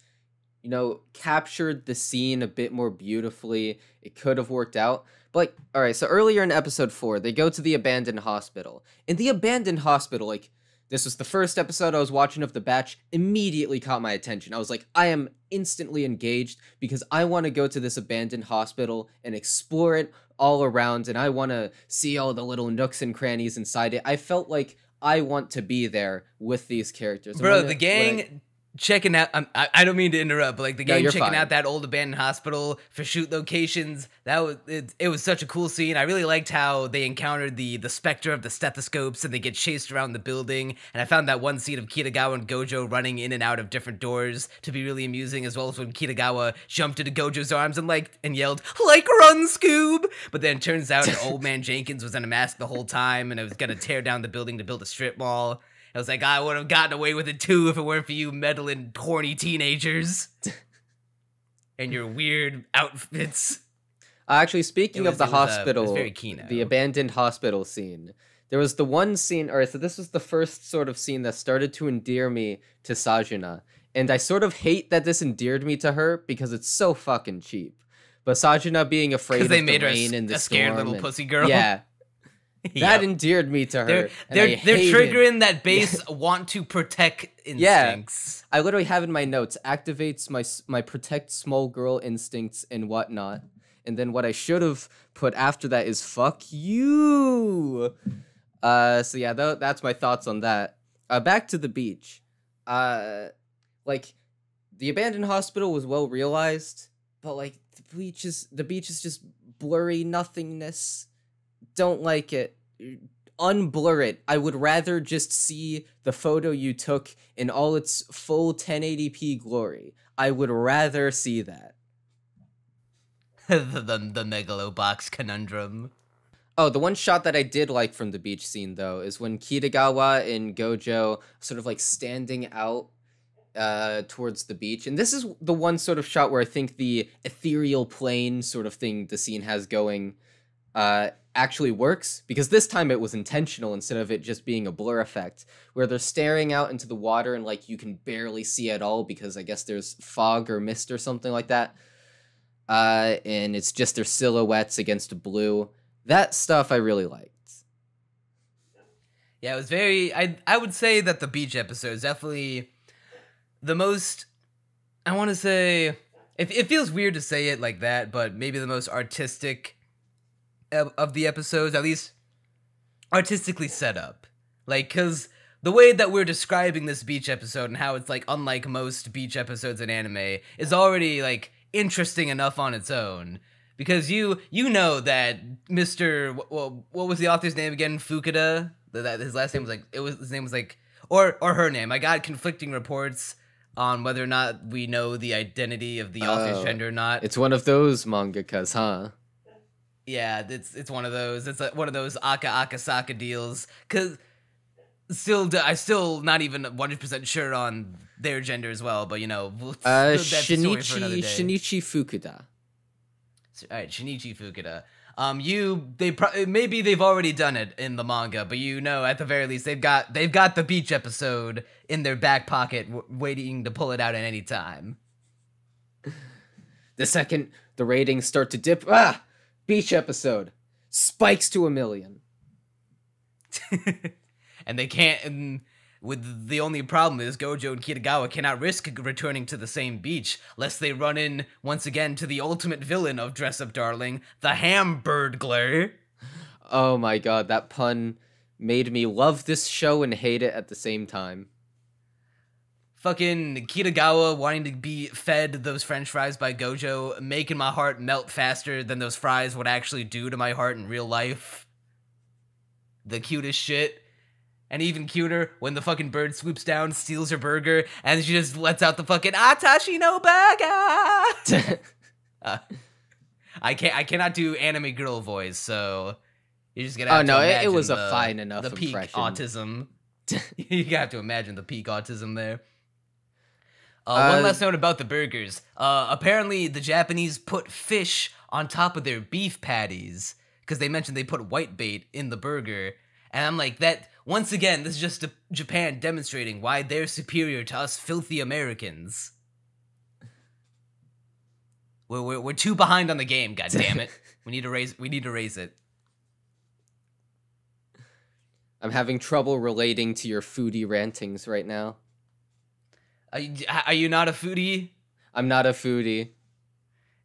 captured the scene a bit more beautifully, it could have worked out. But, like, alright, so earlier in episode 4, they go to the abandoned hospital. In the abandoned hospital, like, This was the first episode I was watching of the batch, immediately caught my attention. I was like, I am instantly engaged because I want to go to this abandoned hospital and explore it all around, and I want to see all the little nooks and crannies inside it. I felt like I want to be there with these characters. Bro, the gang checking out, I don't mean to interrupt, but like the gang checking out that old abandoned hospital for shoot locations, it was such a cool scene. I really liked how they encountered the specter of the stethoscopes and they get chased around the building, and I found that one scene of Kitagawa and Gojo running in and out of different doors to be really amusing, as well as when Kitagawa jumped into Gojo's arms and yelled, like, run, Scoob! But then it turns out Old Man Jenkins was in a mask the whole time and it was gonna tear down the building to build a strip mall. I was like, I would have gotten away with it too if it weren't for you meddling horny teenagers and your weird outfits. Actually, speaking of the hospital, it was very keen. The abandoned hospital scene, there was the one scene, so this was the first sort of scene that started to endear me to Sajuna. And I sort of hate that this endeared me to her because it's so fucking cheap. But Sajuna being afraid of the rain and the storm. Scared little pussy girl. Yeah. That endeared me to her. They're triggering that base want to protect instincts. Yeah, I literally have in my notes, activates my protect small girl instincts and whatnot. And then what I should have put after that is fuck you. So yeah, that's my thoughts on that. Back to the beach. Like, the abandoned hospital was well realized, but like the beach is just blurry nothingness. Don't like it. Unblur it. I would rather just see the photo you took in all its full 1080p glory. I would rather see that. the Megalobox conundrum. Oh, the one shot that I did like from the beach scene, though, is when Kitagawa and Gojo sort of like standing out towards the beach. And this is the one sort of shot where I think the ethereal plane sort of thing the scene has going actually works, because this time it was intentional instead of it just being a blur effect, where they're staring out into the water and like you can barely see at all because I guess there's fog or mist or something like that. And it's just their silhouettes against blue. That stuff I really liked. Yeah, it was very... I would say that the beach episode is definitely the most... I want to say... It feels weird to say it like that, but maybe the most artistic of the episodes, at least artistically set up. Like, because the way that we're describing this beach episode and how it's, like, unlike most beach episodes in anime is already, like, interesting enough on its own. Because you know that Mr. What was the author's name again? Fukuda? That his last name was, like, his name was, like, or her name. I got conflicting reports on whether or not we know the identity of the author's gender or not. It's one of those mangakas, huh? Yeah, it's one of those. It's one of those Akasaka deals. Cause I'm still not even 100% sure on their gender as well. But you know, that's a story for another day. Shinichi Fukuda. All right, Shinichi Fukuda. Maybe they've already done it in the manga, but you know, at the very least, they've got the beach episode in their back pocket, waiting to pull it out at any time. The second the ratings start to dip, beach episode spikes to 1 million. And they can't. And with the only problem is Gojo and Kitagawa cannot risk returning to the same beach, lest they run in once again to the ultimate villain of Dress Up Darling, the Hamburglar. Oh my god, that pun made me love this show and hate it at the same time. Fucking Kitagawa wanting to be fed those french fries by Gojo, making my heart melt faster than those fries would actually do to my heart in real life. The cutest shit. And even cuter when the fucking bird swoops down, steals her burger, and she just lets out the fucking Atashi no burger! I cannot do anime girl voice, so you're just gonna have to imagine it was a fine enough the peak impression. Autism. You have to imagine the peak autism there. One last note about the burgers. Apparently, the Japanese put fish on top of their beef patties, because they mentioned they put whitebait in the burger. And I'm like, that, once again, this is just Japan demonstrating why they're superior to us filthy Americans. We're too behind on the game, goddammit. We need to raise it. I'm having trouble relating to your foodie rantings right now. Are you not a foodie? I'm not a foodie.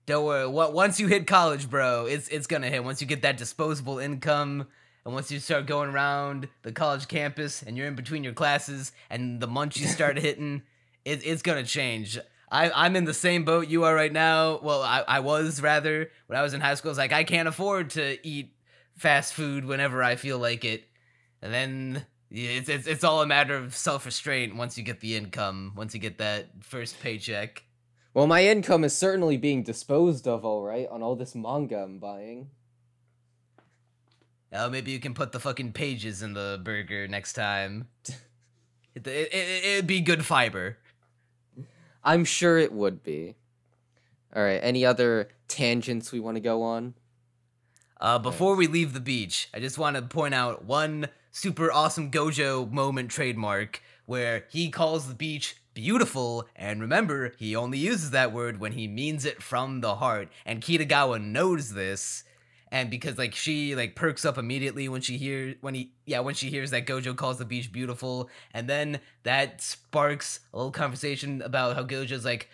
Don't worry. Once you hit college, bro, it's gonna hit. Once you get that disposable income, and once you start going around the college campus, and you're in between your classes, and the munchies start hitting, it's gonna change. I'm in the same boat you are right now. Well, I was rather when I was in high school. It's like I can't afford to eat fast food whenever I feel like it, and then it's all a matter of self-restraint once you get the income, once you get that first paycheck. Well, my income is certainly being disposed of, all right, on all this manga I'm buying. Oh, maybe you can put the fucking pages in the burger next time. It'd be good fiber. I'm sure it would be. All right, any other tangents we want to go on? Before we leave the beach, I just want to point out one super awesome Gojo moment trademark where he calls the beach beautiful, and remember, he only uses that word when he means it from the heart, and Kitagawa knows this, and because like she like perks up immediately when she hears that Gojo calls the beach beautiful, and then that sparks a little conversation about how Gojo's like,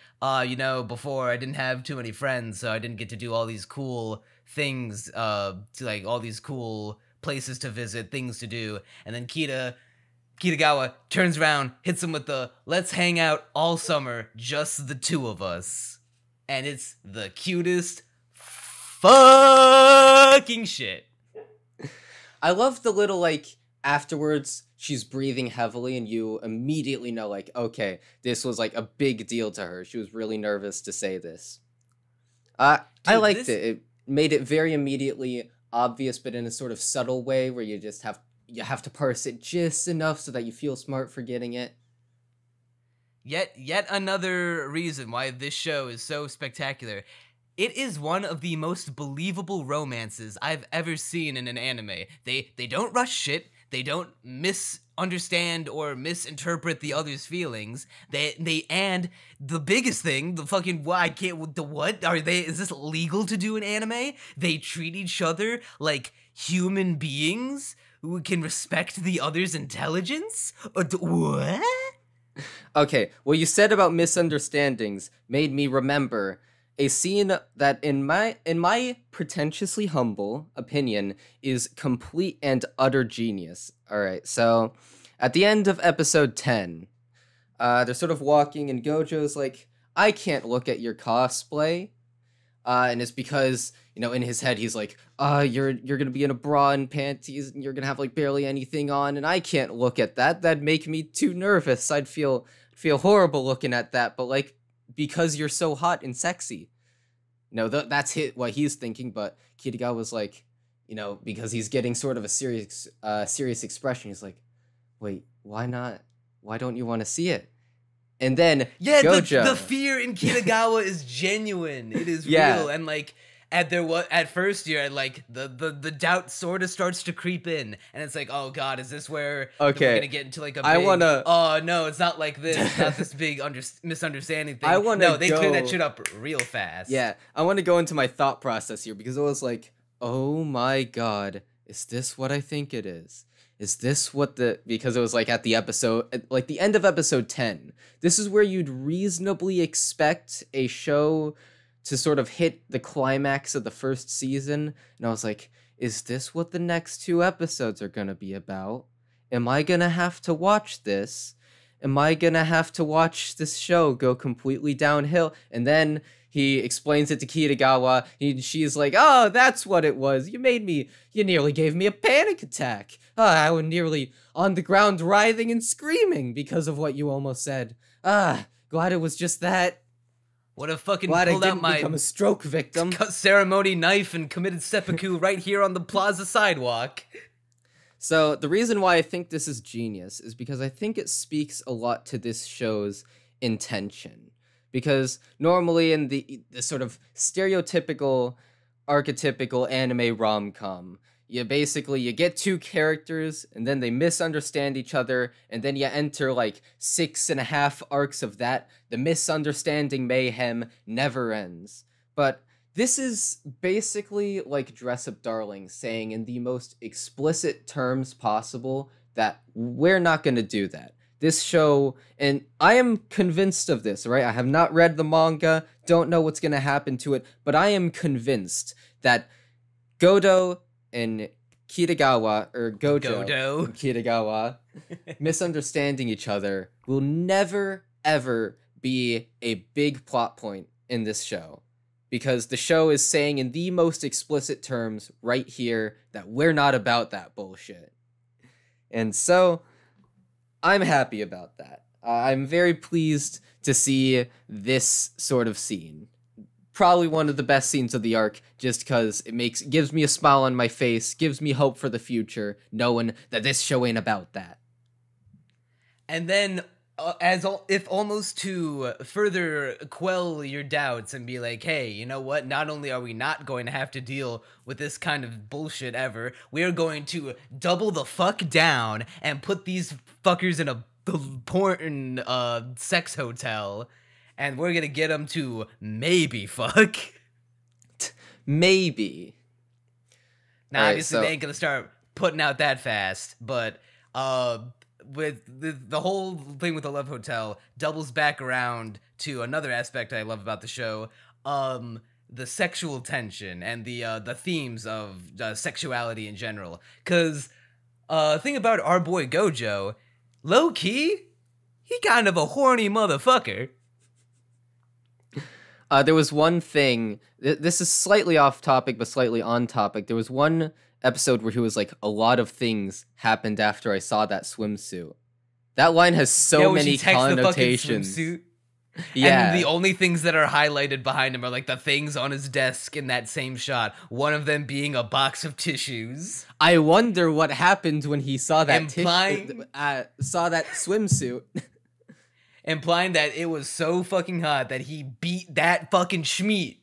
before I didn't have too many friends, so I didn't get to do all these cool things, to like all these cool places to visit, things to do, and then Kitagawa turns around, hits him with the "let's hang out all summer, just the two of us," and it's the cutest fucking shit. I love the little, like, afterwards, she's breathing heavily, and you immediately know, like, okay, this was, like, a big deal to her. She was really nervous to say this. I liked it. It made it very immediately obvious, but in a sort of subtle way, where you just have to parse it just enough so that you feel smart for getting it. Yet another reason why this show is so spectacular. It is one of the most believable romances I've ever seen in an anime. They don't rush shit. They don't misunderstand or misinterpret the other's feelings. And the biggest thing, is this legal to do in anime? They treat each other like human beings who can respect the other's intelligence? What? Okay, what you said about misunderstandings made me remember a scene that, in my pretentiously humble opinion, is complete and utter genius. Alright, so at the end of episode 10, they're sort of walking, and Gojo's like, I can't look at your cosplay. And it's because, in his head, he's like, you're gonna be in a bra and panties, and you're gonna have, like, barely anything on, and I can't look at that. That'd make me too nervous. I'd feel horrible looking at that, but, like, because you're so hot and sexy. That's what he's thinking, but Kitagawa was like, because he's getting sort of a serious expression, he's like, wait, why not? Why don't you want to see it? And then Gojo, the fear in Kitagawa is genuine. It is real, and like at first you're like the doubt sort of starts to creep in, and it's like, oh god, is this where we're gonna get into like a big, oh no, it's not like this, it's not this big misunderstanding thing. They clear that shit up real fast. Yeah, I want to go into my thought process here, because it was like, oh my god, is this what I think it is? Is this because it was like at the episode, like the end of episode 10, this is where you'd reasonably expect a show to sort of hit the climax of the first season. And I was like, is this what the next 2 episodes are going to be about? Am I going to have to watch this? Am I going to have to watch this show go completely downhill? And then he explains it to Kitagawa. She's like, oh, that's what it was. You nearly gave me a panic attack. I was nearly on the ground writhing and screaming because of what you almost said. Glad it was just that. Would have fucking Glad pulled I out didn't my become a stroke victim. ceremony knife and committed seppuku right here on the plaza sidewalk. So the reason why I think this is genius is because I think it speaks a lot to this show's intention. Because normally in the sort of stereotypical, archetypical anime rom-com, you get 2 characters, and then they misunderstand each other, and then you enter like 6.5 arcs of that. The misunderstanding mayhem never ends. But This is basically like Dress Up Darling saying in the most explicit terms possible that we're not going to do that. This show, and I am convinced of this, right? I have not read the manga, don't know what's going to happen to it, but I am convinced that Godo and Kitagawa, or Gojo and Kitagawa, misunderstanding each other will never, ever be a big plot point in this show. Because the show is saying in the most explicit terms right here that we're not about that bullshit. And so, I'm happy about that. I'm very pleased to see this sort of scene. Probably one of the best scenes of the arc, just because it gives me a smile on my face, gives me hope for the future, knowing that this show ain't about that. And then, if almost to further quell your doubts and be like, hey, you know what? Not only are we not going to have to deal with this kind of bullshit ever, we are going to double the fuck down and put these fuckers in a porn sex hotel, and we're gonna get them to maybe fuck. Maybe. Now, obviously, they ain't gonna start putting out that fast, but with the whole thing with the Love Hotel doubles back around to another aspect I love about the show, the sexual tension and the themes of sexuality in general. Cause thing about our boy Gojo, low key, he kind of a horny motherfucker. There was one thing. This is slightly off topic, but slightly on topic. There was one episode where he was like, a lot of things happened after I saw that swimsuit. That line has so many connotations. Yeah. And the only things that are highlighted behind him are like the things on his desk in that same shot. One of them being a box of tissues. I wonder what happened when he saw that saw that swimsuit. Implying that it was so fucking hot that he beat that fucking schmeat.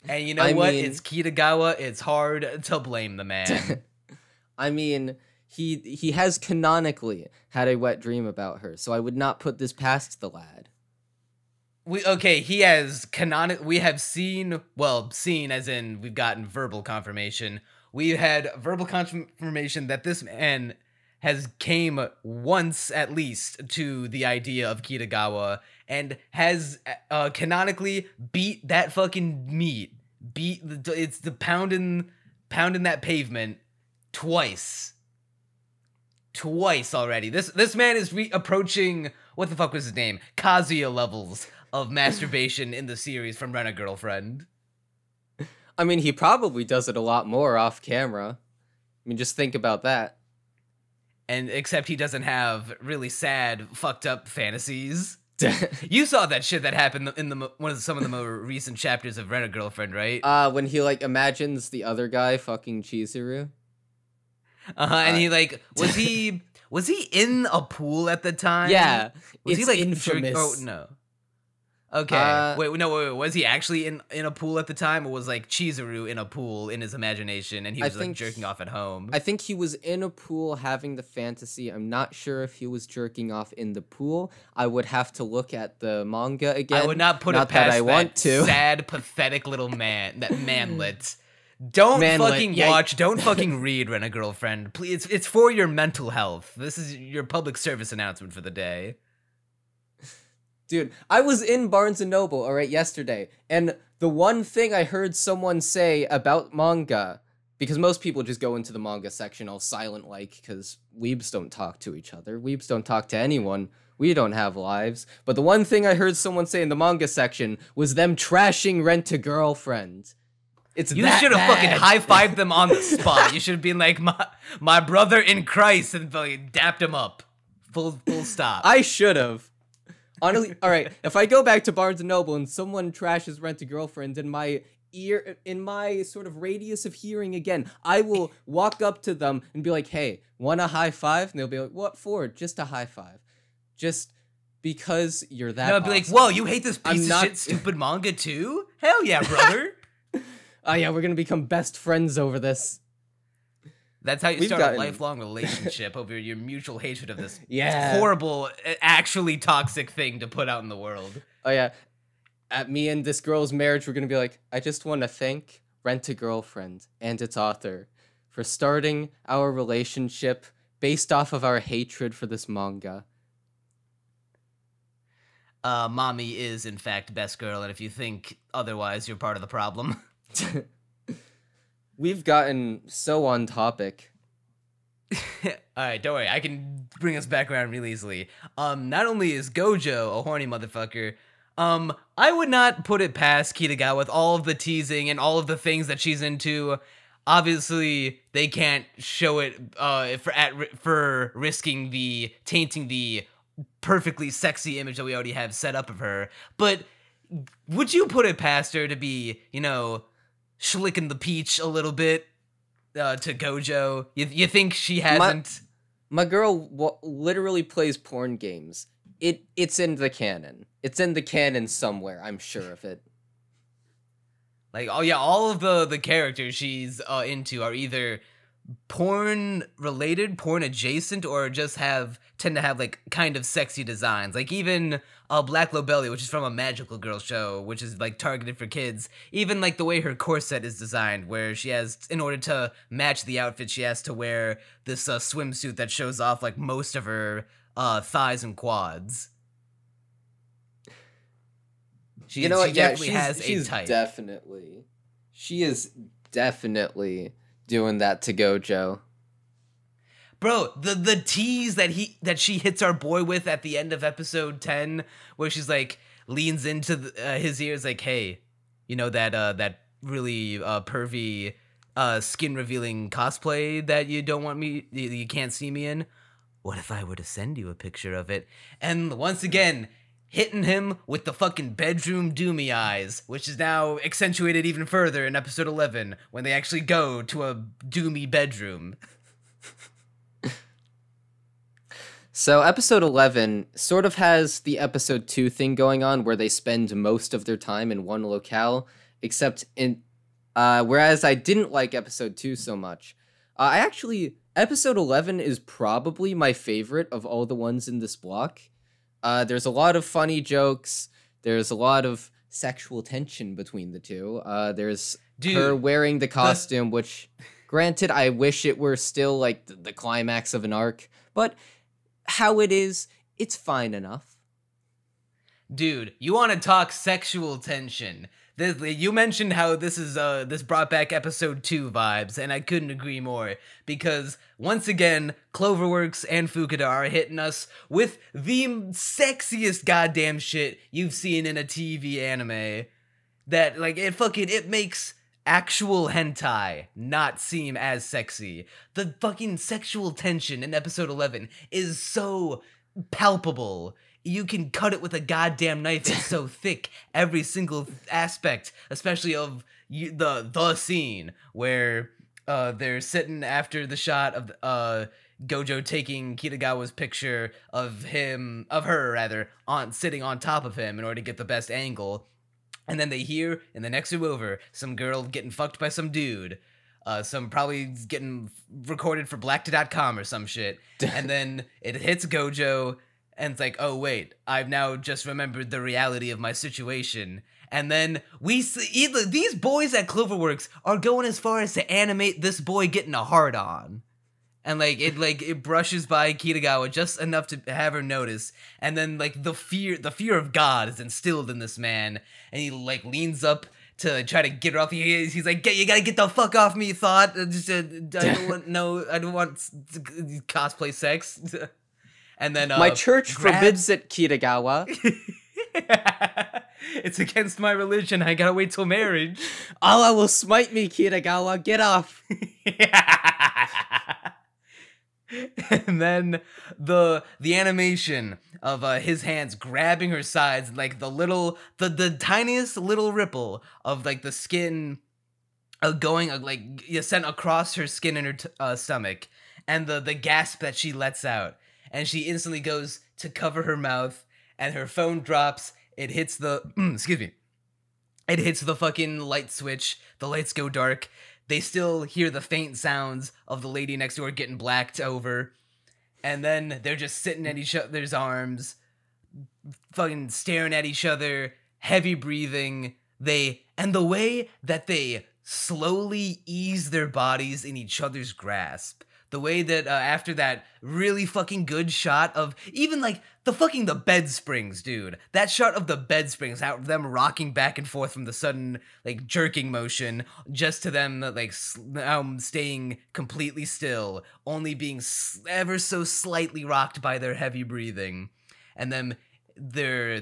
And you know what? It's Kitagawa. It's hard to blame the man. I mean, he has canonically had a wet dream about her, so I would not put this past the lad. He has we have seen as in we've gotten verbal confirmation. We've had verbal confirmation that this man has came once at least to the idea of Kitagawa and has canonically beat that fucking meat. It's the pounding that pavement twice already. This man is approaching, what the fuck was his name? Kazuya levels of masturbation in the series from Rent-A-Girlfriend. I mean, he probably does it a lot more off camera. I mean, just think about that. And except he doesn't have really sad, fucked up fantasies. You saw that shit that happened in some of the more recent chapters of Rent-A-Girlfriend, right? When he like imagines the other guy fucking Chizuru. And he like was he in a pool at the time? Yeah, was he like infamous? Oh no. Okay. Wait. Was he actually in a pool at the time, or was like Chizuru in a pool in his imagination, and he was like jerking off at home? I think he was in a pool having the fantasy. I'm not sure if he was jerking off in the pool. I would have to look at the manga again. I would not put it past that sad, pathetic little man, that manlet. Don't fucking read Rent-A-Girlfriend. Please, it's for your mental health. This is your public service announcement for the day. Dude, I was in Barnes & Noble, alright, yesterday, and the one thing I heard someone say about manga, because most people just go into the manga section all silent-like, because weebs don't talk to each other, weebs don't talk to anyone, we don't have lives, but the one thing I heard someone say in the manga section was them trashing Rent-A-Girlfriend. You should have fucking high-fived them on the spot. You should have been like, my brother in Christ, and fucking dapped him up. Full stop. I should have. Honestly, all right, if I go back to Barnes & Noble and someone trashes Rent-A-Girlfriend in my ear, in my sort of radius of hearing again, I will walk up to them and be like, hey, want a high five? And they'll be like, what for? Just a high five. Just because you're that I'll be like, whoa, you hate this piece of shit stupid manga too? Hell yeah, brother. Oh yeah, we're gonna become best friends over this. That's how you start a lifelong relationship, over your mutual hatred of this horrible, actually toxic thing to put out in the world. Oh yeah. at me and this girl's marriage, we're gonna be like, I just want to thank Rent a Girlfriend and its author for starting our relationship based off of our hatred for this manga. Mommy is, in fact, best girl, and if you think otherwise, you're part of the problem. We've gotten so on topic. Alright, don't worry, I can bring us back around real easily. Not only is Gojo a horny motherfucker, I would not put it past Kitagawa with all of the teasing and all of the things that she's into. Obviously, they can't show it for risking tainting the perfectly sexy image that we already have set up of her. But would you put it past her to be, schlicking the peach a little bit to Gojo? You think she hasn't? My girl literally plays porn games. It's in the canon. It's in the canon somewhere. I'm sure of it. Like, oh yeah, all of the characters she's into are either porn related, porn adjacent, or just tend to have like kind of sexy designs. Like even Black Lobelia, which is from a magical girl show, which is like targeted for kids. Even like the way her corset is designed, where she has, in order to match the outfit, she has to wear this swimsuit that shows off like most of her thighs and quads. She definitely has a type. She is definitely doing that to Gojo. Bro, the tease that she hits our boy with at the end of episode 10, where she's like leans into his ears like, hey, that really pervy skin revealing cosplay that you can't see me in? What if I were to send you a picture of it? And once again, hitting him with the fucking bedroom doomy eyes, which is now accentuated even further in episode 11, when they actually go to a doomy bedroom. So episode 11 sort of has the episode 2 thing going on, where they spend most of their time in one locale, except whereas I didn't like episode 2 so much. Episode 11 is probably my favorite of all the ones in this block. There's a lot of funny jokes. There's a lot of sexual tension between the two. There's her wearing the costume, which, granted, I wish it were still like the climax of an arc, but how it is, it's fine enough. Dude, you want to talk sexual tension? You mentioned how this brought back episode 2 vibes, and I couldn't agree more, because once again, Cloverworks and Fukuda are hitting us with the sexiest goddamn shit you've seen in a TV anime. That, like, it makes actual hentai not seem as sexy. The fucking sexual tension in episode 11 is so palpable. You can cut it with a goddamn knife. It's so thick. Every single aspect, especially of the scene where they're sitting after the shot of Gojo taking Kitagawa's picture of her sitting on top of him in order to get the best angle. And then they hear in the next room over some girl getting fucked by some dude. Some probably getting recorded for blacked.com or some shit. And then it hits Gojo. And it's like, oh wait, I've now just remembered the reality of my situation. And then we see these boys at Cloverworks are going as far as to animate this boy getting a hard-on. And it brushes by Kitagawa just enough to have her notice. And then like the fear of God is instilled in this man. And he like leans up to try to get her off. He's like, you gotta get the fuck off me, thought. I don't want cosplay sex. And then my church forbids it, Kitagawa. It's against my religion. I gotta wait till marriage. Allah will smite me, Kitagawa. Get off. And then the animation of his hands grabbing her sides, like the tiniest little ripple of like the skin going sent across her skin in her stomach, and the gasp that she lets out. And she instantly goes to cover her mouth, and her phone drops. It hits the It hits the fucking light switch. The lights go dark. They still hear the faint sounds of the lady next door getting blacked over. And then they're just sitting at each other's arms, fucking staring at each other, heavy breathing, and the way that they slowly ease their bodies in each other's grasp. The way that after that really fucking good shot of even like the bed springs, dude. That shot of the bed springs, how them rocking back and forth from the sudden like jerking motion, just to them like staying completely still, only being ever so slightly rocked by their heavy breathing, and then they're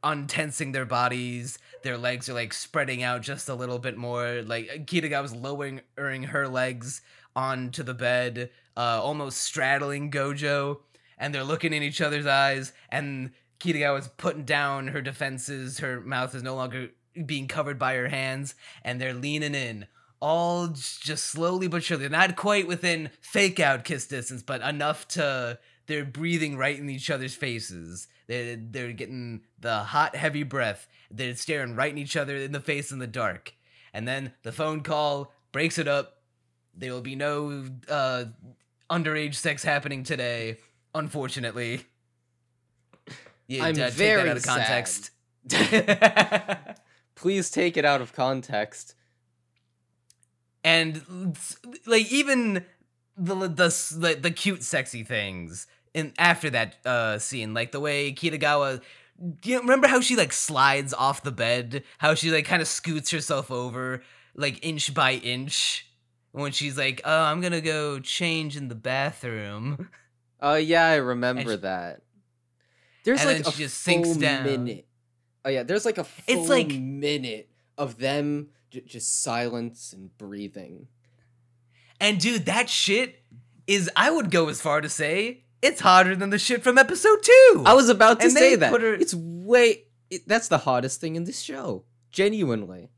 untensing their bodies. Their legs are like spreading out just a little bit more. Like Kitagawa's lowering her legs onto the bed, almost straddling Gojo, and they're looking in each other's eyes, and Kitagawa's putting down her defenses, her mouth is no longer being covered by her hands, and they're leaning in, all just slowly but surely, not quite within fake-out kiss distance, but enough to, they're breathing right in each other's faces, they're getting the hot, heavy breath, they're staring right in each other in the face in the dark, and then the phone call breaks it up. There will be no underage sex happening today, unfortunately. Yeah, I'm take very that out of context. Please take it out of context. And like even the cute, sexy things in after that scene, like the way Kitagawa. Do you remember how she like slides off the bed? How she like kind of scoots herself over, like inch by inch. When she's like, "Oh, I'm gonna go change in the bathroom." Oh yeah, I remember that. There's and like then a she just full sinks down. minute. Oh yeah, there's like a full minute of them just silence and breathing. And dude, that shit is, I would go as far to say, it's hotter than the shit from episode 2. I was about to say that. That's the hottest thing in this show. Genuinely.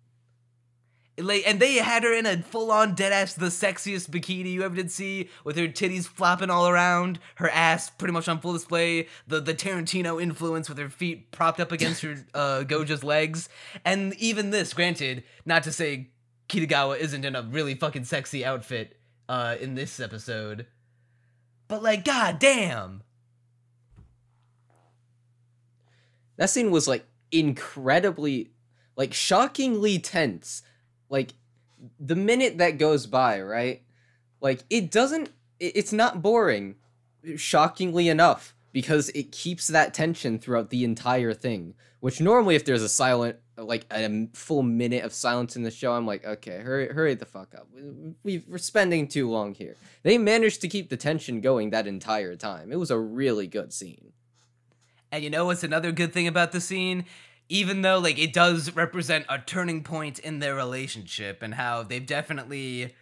Like, and they had her in a full-on dead-ass, the sexiest bikini you ever did see, with her titties flopping all around, her ass pretty much on full display, the Tarantino influence with her feet propped up against her Gojo's legs, and even this, granted, not to say Kitagawa isn't in a really fucking sexy outfit in this episode, but like, goddamn! That scene was like incredibly, like shockingly tense. Like, the minute that goes by, right? Like, it's not boring, shockingly enough, because it keeps that tension throughout the entire thing. Which normally, if there's a full minute of silence in the show, I'm like, okay, hurry the fuck up. We're spending too long here. They managed to keep the tension going that entire time. It was a really good scene. And you know what's another good thing about the scene? Even though, like, it does represent a turning point in their relationship and how they've definitely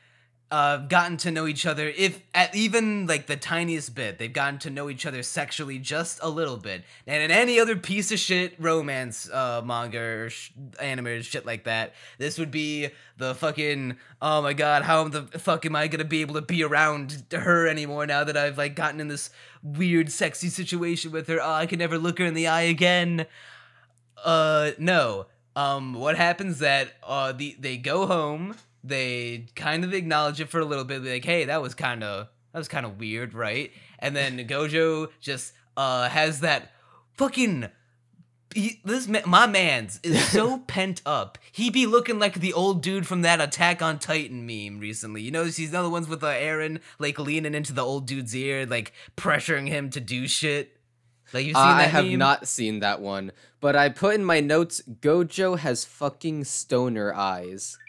gotten to know each other, if at even, like, the tiniest bit, they've gotten to know each other sexually just a little bit. And in any other piece of shit romance manga or anime or shit like that, this would be the fucking, oh my god, how the fuck am I gonna be able to be around her anymore now that I've, like, gotten in this weird, sexy situation with her? Oh, I can never look her in the eye again. No. What happens that, they go home, they kind of acknowledge it for a little bit, like, hey, that was kind of weird, right? And then Gojo just, has that fucking, my man's is so pent up. He be looking like the old dude from that Attack on Titan meme recently. You know, he's another ones with, Eren, like, leaning into the old dude's ear, like, pressuring him to do shit. Like, you've seen that I have meme? not seen that one, but I put in my notes, Gojo has fucking stoner eyes.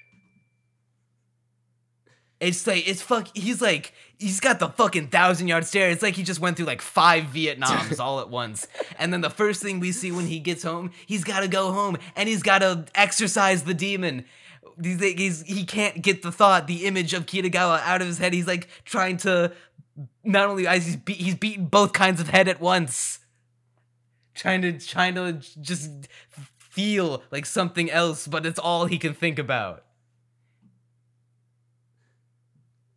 It's like, he's got the fucking 1,000-yard stare. It's like he just went through like 5 Vietnams all at once. And then the first thing we see when he gets home, he's got to go home and he's got to exorcise the demon. He can't get the image of Kitagawa out of his head. He's like trying to, not only he's beating both kinds of head at once. Trying to just feel like something else, but it's all he can think about.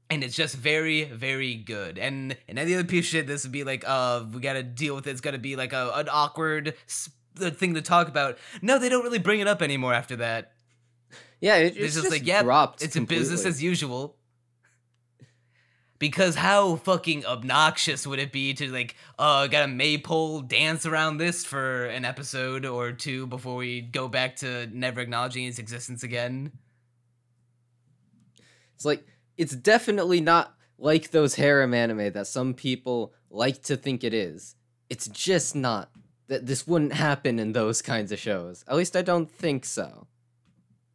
And it's just very, very good. And in any other piece of shit, this would be like, we gotta deal with it. It's gonna be like an awkward thing to talk about. No, they don't really bring it up anymore after that. Yeah, it's just like, yeah, it's a business as usual. Because how fucking obnoxious would it be to, like, got a maypole dance around this for an episode or two before we go back to never acknowledging its existence again? It's like, it's definitely not like those harem anime that some people like to think it is. It's just not. This wouldn't happen in those kinds of shows. At least I don't think so.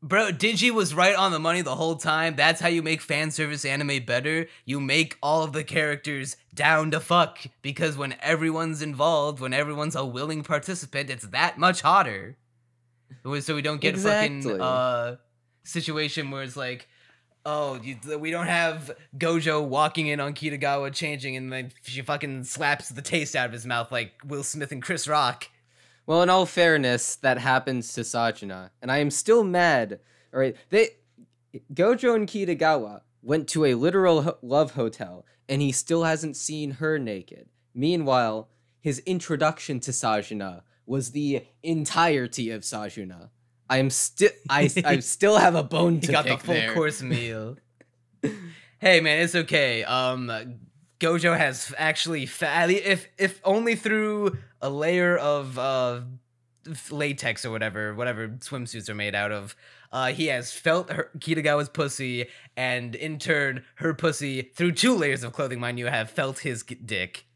Bro, Digi was right on the money the whole time. That's how you make fan service anime better. You make all of the characters down to fuck. Because when everyone's involved, when everyone's a willing participant, it's that much hotter. So we don't get Exactly. fucking situation where it's like, oh, we don't have Gojo walking in on Kitagawa changing and then she fucking slaps the taste out of his mouth like Will Smith and Chris Rock. Well, in all fairness, that happens to Sajuna, and I am still mad. All right, Gojo and Kitagawa went to a literal love hotel, and he still hasn't seen her naked. Meanwhile, his introduction to Sajuna was the entirety of Sajuna. I still have a bone to He got pick the full there. course meal. Hey man, it's okay. Gojo has actually, if only through a layer of latex or whatever swimsuits are made out of, he has felt Kitagawa's pussy, and in turn, her pussy, through 2 layers of clothing, mind you, have felt his dick.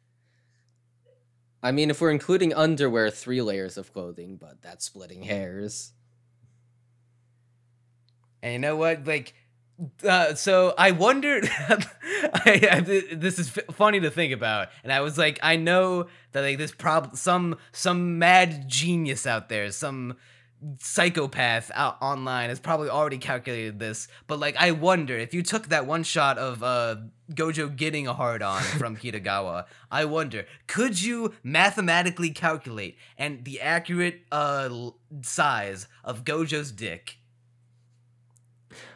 I mean, if we're including underwear, 3 layers of clothing, but that's splitting hairs. And you know what? Like, so I wondered. This is funny to think about, and I was like, I know that like this some mad genius out there, some psychopath out online has probably already calculated this. But like, I wonder if you took that one shot of Gojo getting a hard on from Kitagawa, I wonder, could you mathematically calculate and the accurate size of Gojo's dick?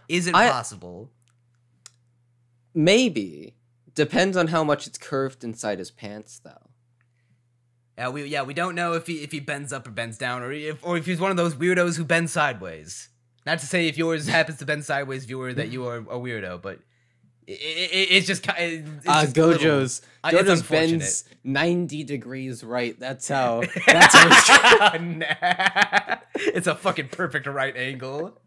Is it possible? Maybe. Depends on how much it's curved inside his pants, though. We don't know if he bends up or bends down, or if he's one of those weirdos who bends sideways. Not to say if yours happens to bend sideways, viewer, that you are a weirdo, but it's just Gojo's unfortunate. bends 90 degrees right. That's how. It's a fucking perfect right angle.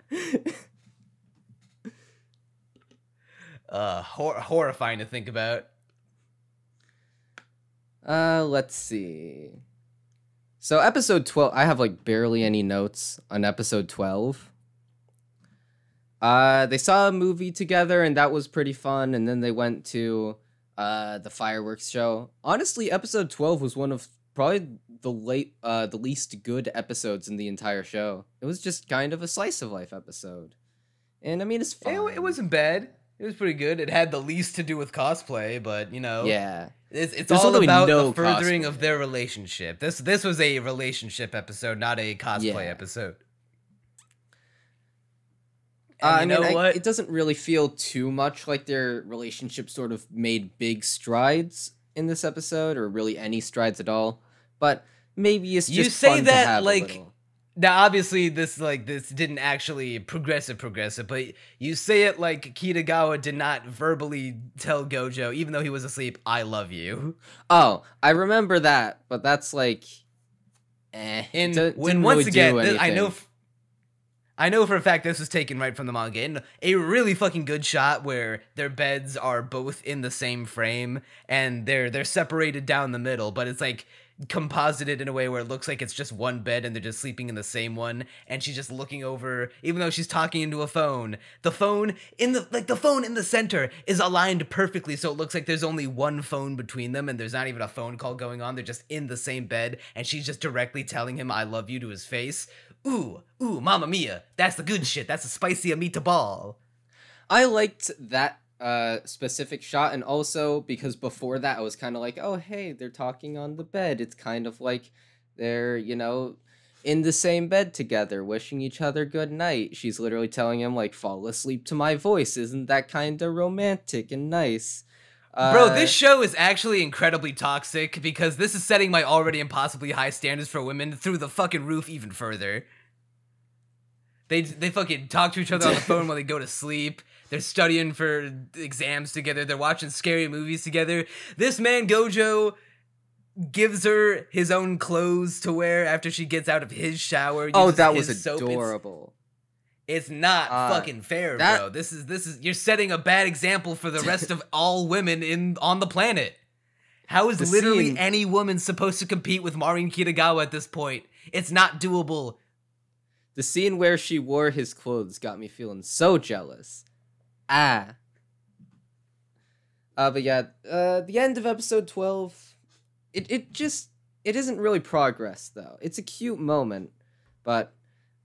Horrifying to think about. Let's see. So episode 12, I have like barely any notes on episode 12. They saw a movie together and that was pretty fun, and then they went to the fireworks show. Honestly, episode 12 was one of probably the least good episodes in the entire show. It was just kind of a slice of life episode. And I mean, it's fun. It wasn't bad. It was pretty good. It had the least to do with cosplay, but you know, yeah, it's all about the furthering of their relationship. This was a relationship episode, not a cosplay episode. I mean, it doesn't really feel too much like their relationship sort of made big strides in this episode, or really any strides at all. But maybe it's just you say fun that to have like. a little. Now, obviously, this didn't actually progressive, but you say it like Kitagawa did not verbally tell Gojo, even though he was asleep, I love you. Oh, I remember that, but that's like, once again, I know for a fact this was taken right from the manga, and a really fucking good shot where their beds are both in the same frame, and they're separated down the middle, but it's like composited in a way where it looks like it's just one bed and they're just sleeping in the same one, and she's just looking over, even though she's talking into a phone. The phone in the center is aligned perfectly, so it looks like there's only one phone between them, and there's not even a phone call going on. They're just in the same bed, and she's just directly telling him I love you to his face. Ooh, mamma mia, that's the good shit. That's a spicy meatball. I liked that specific shot, and also because before that I was kind of like, oh hey, they're talking on the bed. It's kind of like they're, you know, in the same bed together, wishing each other good night. She's literally telling him like, fall asleep to my voice. Isn't that kind of romantic and nice? Bro, this show is actually incredibly toxic because this is setting my already impossibly high standards for women through the fucking roof even further. They fucking talk to each other on the phone while they go to sleep. They're studying for exams together. They're watching scary movies together. This man Gojo gives her his own clothes to wear after she gets out of his shower. Oh, that was soap. adorable. It's not fucking fair, bro. This is you're setting a bad example for the rest of all women on the planet. How is literally any woman supposed to compete with Marin Kitagawa at this point? It's not doable. The scene where she wore his clothes got me feeling so jealous. But yeah, the end of episode 12, it isn't really progress, though. It's a cute moment, but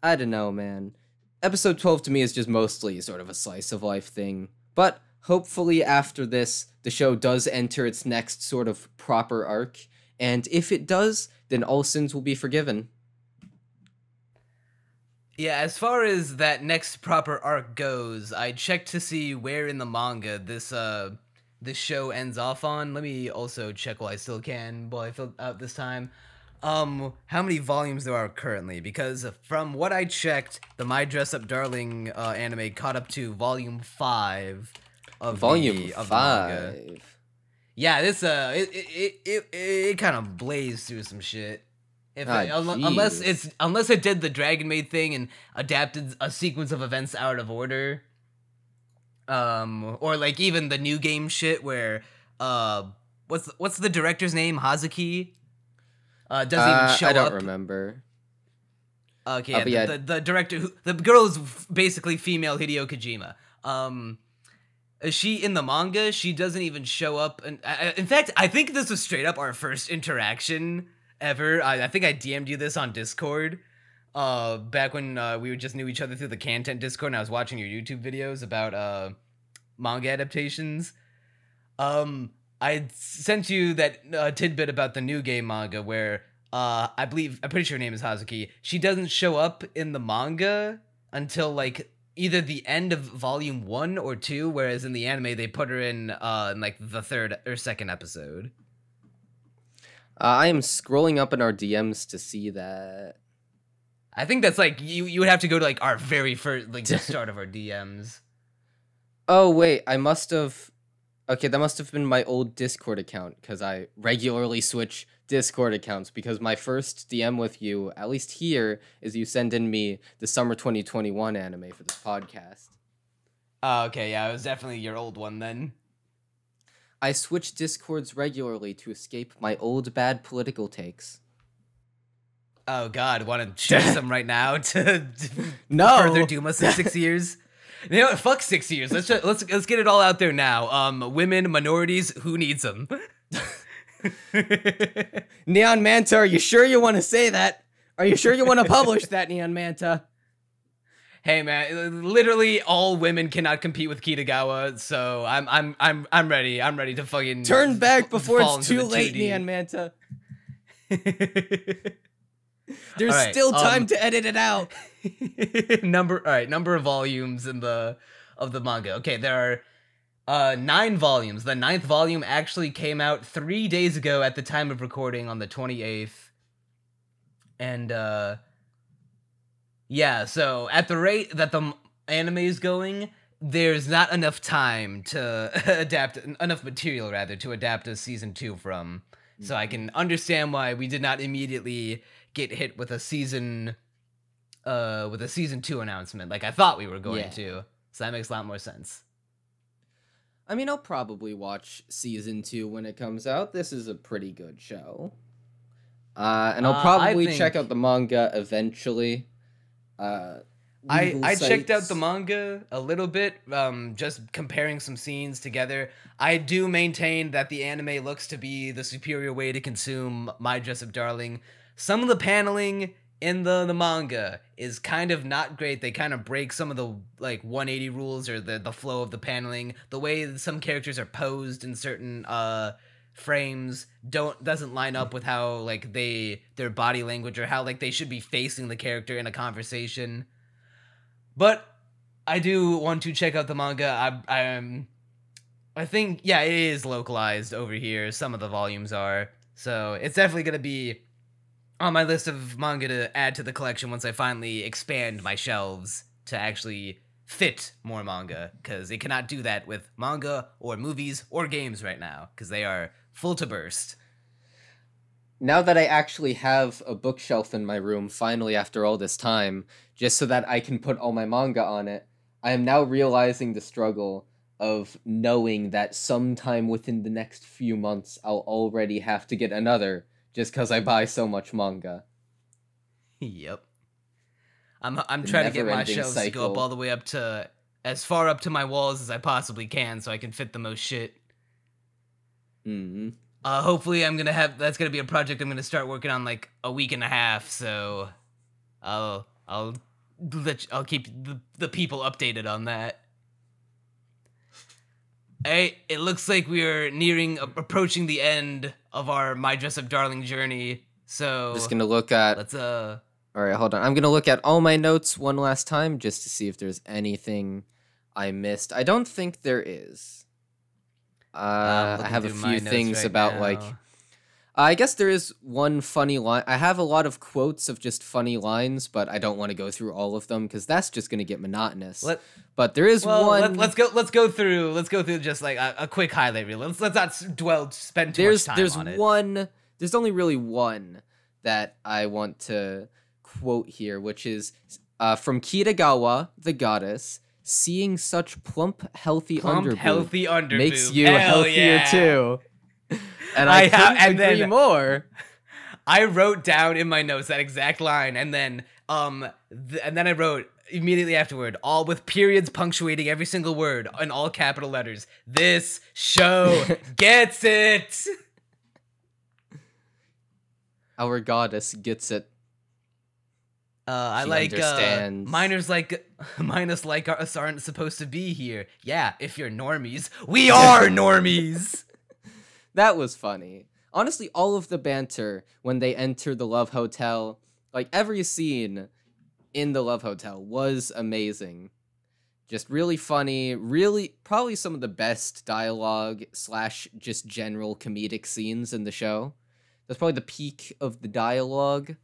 I don't know, man. Episode 12 to me is just mostly sort of a slice of life thing, but hopefully after this, the show does enter its next sort of proper arc, and if it does, then all sins will be forgiven. Yeah, as far as that next proper arc goes, I checked to see where in the manga this show ends off on. Let me also check while I still can, while I fill out this time. How many volumes there are currently, because from what I checked, the My Dress Up Darling anime caught up to volume 5 of the manga. Yeah, this it kind of blazed through some shit. Unless it did the Dragon Maid thing and adapted a sequence of events out of order, or like even the new game shit where what's the director's name? Hazuki doesn't even show up. I don't remember. Okay, yeah, the director, the girl is basically female Hideo Kojima. She in the manga, she doesn't even show up, and in fact, I think this was straight up our first interaction ever. I think I DM'd you this on Discord, back when we just knew each other through the Content Discord, and I was watching your YouTube videos about manga adaptations. I sent you that tidbit about the new game manga where I'm pretty sure her name is Hazuki. She doesn't show up in the manga until like either the end of volume 1 or 2, whereas in the anime they put her in like the 3rd or 2nd episode. I am scrolling up in our DMs to see that. I think that's like you would have to go to like our very first, like the start of our DMs. Oh wait, I must have. Okay, that must have been my old Discord account, because I regularly switch Discord accounts, because my first DM with you, at least here, is you send in me the summer 2021 anime for this podcast. Oh, okay, yeah, it was definitely your old one then. I switch Discords regularly to escape my old bad political takes. Oh god, want to share some right now to No. further doom us in 6 years? You know what? Fuck 6 years. Let's get it all out there now. Women, minorities, who needs them? NeonManta, are you sure you want to say that? Are you sure you want to publish that, NeonManta? Hey man, literally all women cannot compete with Kitagawa, so I'm ready. I'm ready to fucking turn back before fall it's into too the late, 2D. NeonManta. There's All right, still time to edit it out. Number of volumes of the manga. Okay, there are 9 volumes. The 9th volume actually came out 3 days ago at the time of recording on the 28th. And yeah, so at the rate that the anime is going, there's not enough time to enough material rather to adapt a season 2 from. So I can understand why we did not immediately get hit with a season 2 announcement like I thought we were going to. So that makes a lot more sense. I mean, I'll probably watch season 2 when it comes out. This is a pretty good show. And I'll probably check out the manga eventually. I checked out the manga a little bit, just comparing some scenes together. I do maintain that the anime looks to be the superior way to consume My Dress Up Darling. Some of the paneling in the manga is kind of not great. They kind of break some of the like 180 rules or the flow of the paneling. The way some characters are posed in certain frames doesn't line up with how like their body language or how like they should be facing the character in a conversation. But I do want to check out the manga. I think yeah, it is localized over here. Some of the volumes are, so it's definitely gonna be on my list of manga to add to the collection once I finally expand my shelves to actually fit more manga, because it cannot do that with manga or movies or games right now, because they are full to burst. Now that I actually have a bookshelf in my room, finally after all this time, just so that I can put all my manga on it, I am now realizing the struggle of knowing that sometime within the next few months I'll already have to get another, just because I buy so much manga. Yep. I'm trying to get my shelves to go up all the way up to, as far up to my walls as I possibly can, so I can fit the most shit. Mm-hmm. Hopefully that's gonna be a project I'm gonna start working on like a week and a half, so I'll keep the people updated on that. Hey, it looks like we are approaching the end of our My Dress Up Darling journey, so Just gonna look at... let's Alright, hold on. I'm gonna look at all my notes one last time just to see if there's anything I missed. I don't think there is. I have a few things right about now. Like... I guess there is one funny line. I have a lot of quotes of just funny lines, but I don't want to go through all of them because that's just gonna get monotonous. But there is one. Let's go through just like a quick highlight reel. Let's not spend too much time on it. There's only really one that I want to quote here, which is from Kitagawa, the goddess. Seeing such plump, healthy underboob makes you healthier too. And I couldn't agree more. I wrote down in my notes that exact line, and then I wrote immediately afterward, all with periods punctuating every single word in all capital letters. This show gets it. Our goddess gets it. I like minors like us aren't supposed to be here. Yeah, if you're normies, we are normies. That was funny. Honestly, all of the banter when they enter the Love Hotel, like every scene in the Love Hotel was amazing. Just really funny, really probably some of the best dialogue / just general comedic scenes in the show. That's probably the peak of the dialogue,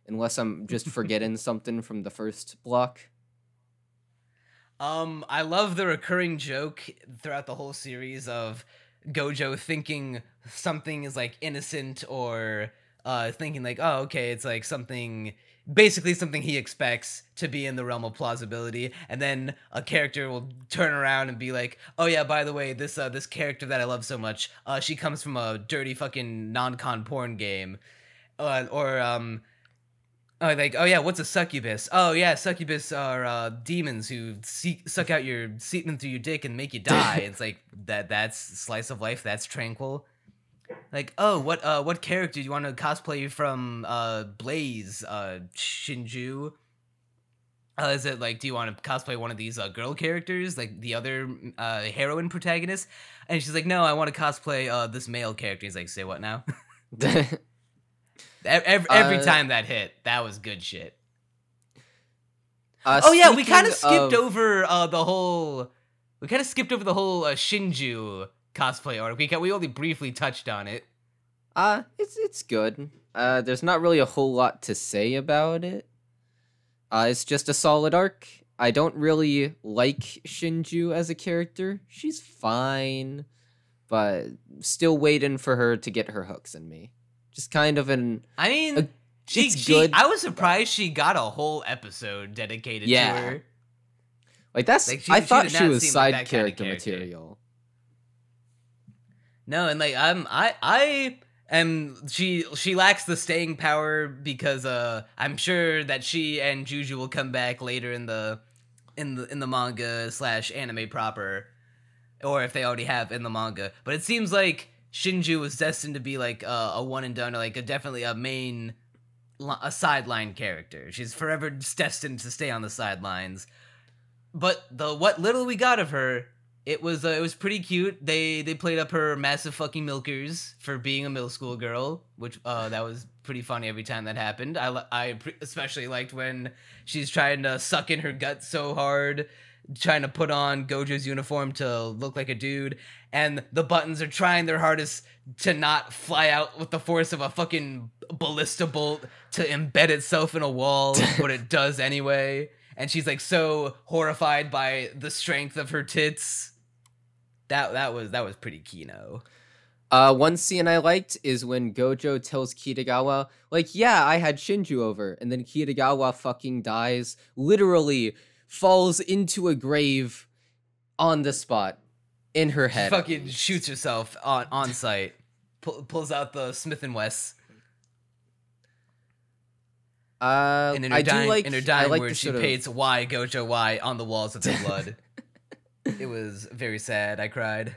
unless I'm just forgetting something from the first block. I love the recurring joke throughout the whole series of Gojo thinking something is like innocent, or thinking like, oh, okay, it's like basically something he expects to be in the realm of plausibility, and then a character will turn around and be like, oh yeah, by the way, this character that I love so much, she comes from a dirty fucking non-con porn game, like, oh yeah, what's a succubus? Oh yeah, succubus are demons who suck out your semen through your dick and make you die. It's like that's slice of life, that's tranquil. Like, oh, what character do you want to cosplay from Blaze, Shinju? Is it like, do you want to cosplay one of these girl characters, like the other heroine protagonist? And she's like, no, I want to cosplay this male character. He's like, say what now? Every time that hit, that was good shit. Oh yeah, we kind of skipped over the whole Shinju cosplay arc. We only briefly touched on it. It's good. There's not really a whole lot to say about it. It's just a solid arc. I don't really like Shinju as a character. She's fine, but still waiting for her to get her hooks in me. Just kind of good. I was surprised she got a whole episode dedicated to her. Like that's. Like I thought she was side character material. No, and like I am. She lacks the staying power because I'm sure that she and Juju will come back later in the manga / anime proper, or if they already have in the manga. But it seems like Shinju was destined to be like a one and done, or like definitely a sideline character. She's forever destined to stay on the sidelines. But what little we got of her, it was pretty cute. They played up her massive fucking milkers for being a middle school girl, which that was pretty funny every time that happened. I especially liked when she's trying to suck in her gut so hard, trying to put on Gojo's uniform to look like a dude, and the buttons are trying their hardest to not fly out with the force of a fucking ballista bolt to embed itself in a wall, but it does anyway. And she's like so horrified by the strength of her tits. That was pretty kino. One scene I liked is when Gojo tells Kitagawa, like, yeah, I had Shinju over, and then Kitagawa fucking dies, literally falls into a grave on the spot in her head. She fucking shoots herself on site. Pulls out the Smith & Wesson. In her dying words, she paints "Why Gojo Why" on the walls with her blood. It was very sad. I cried.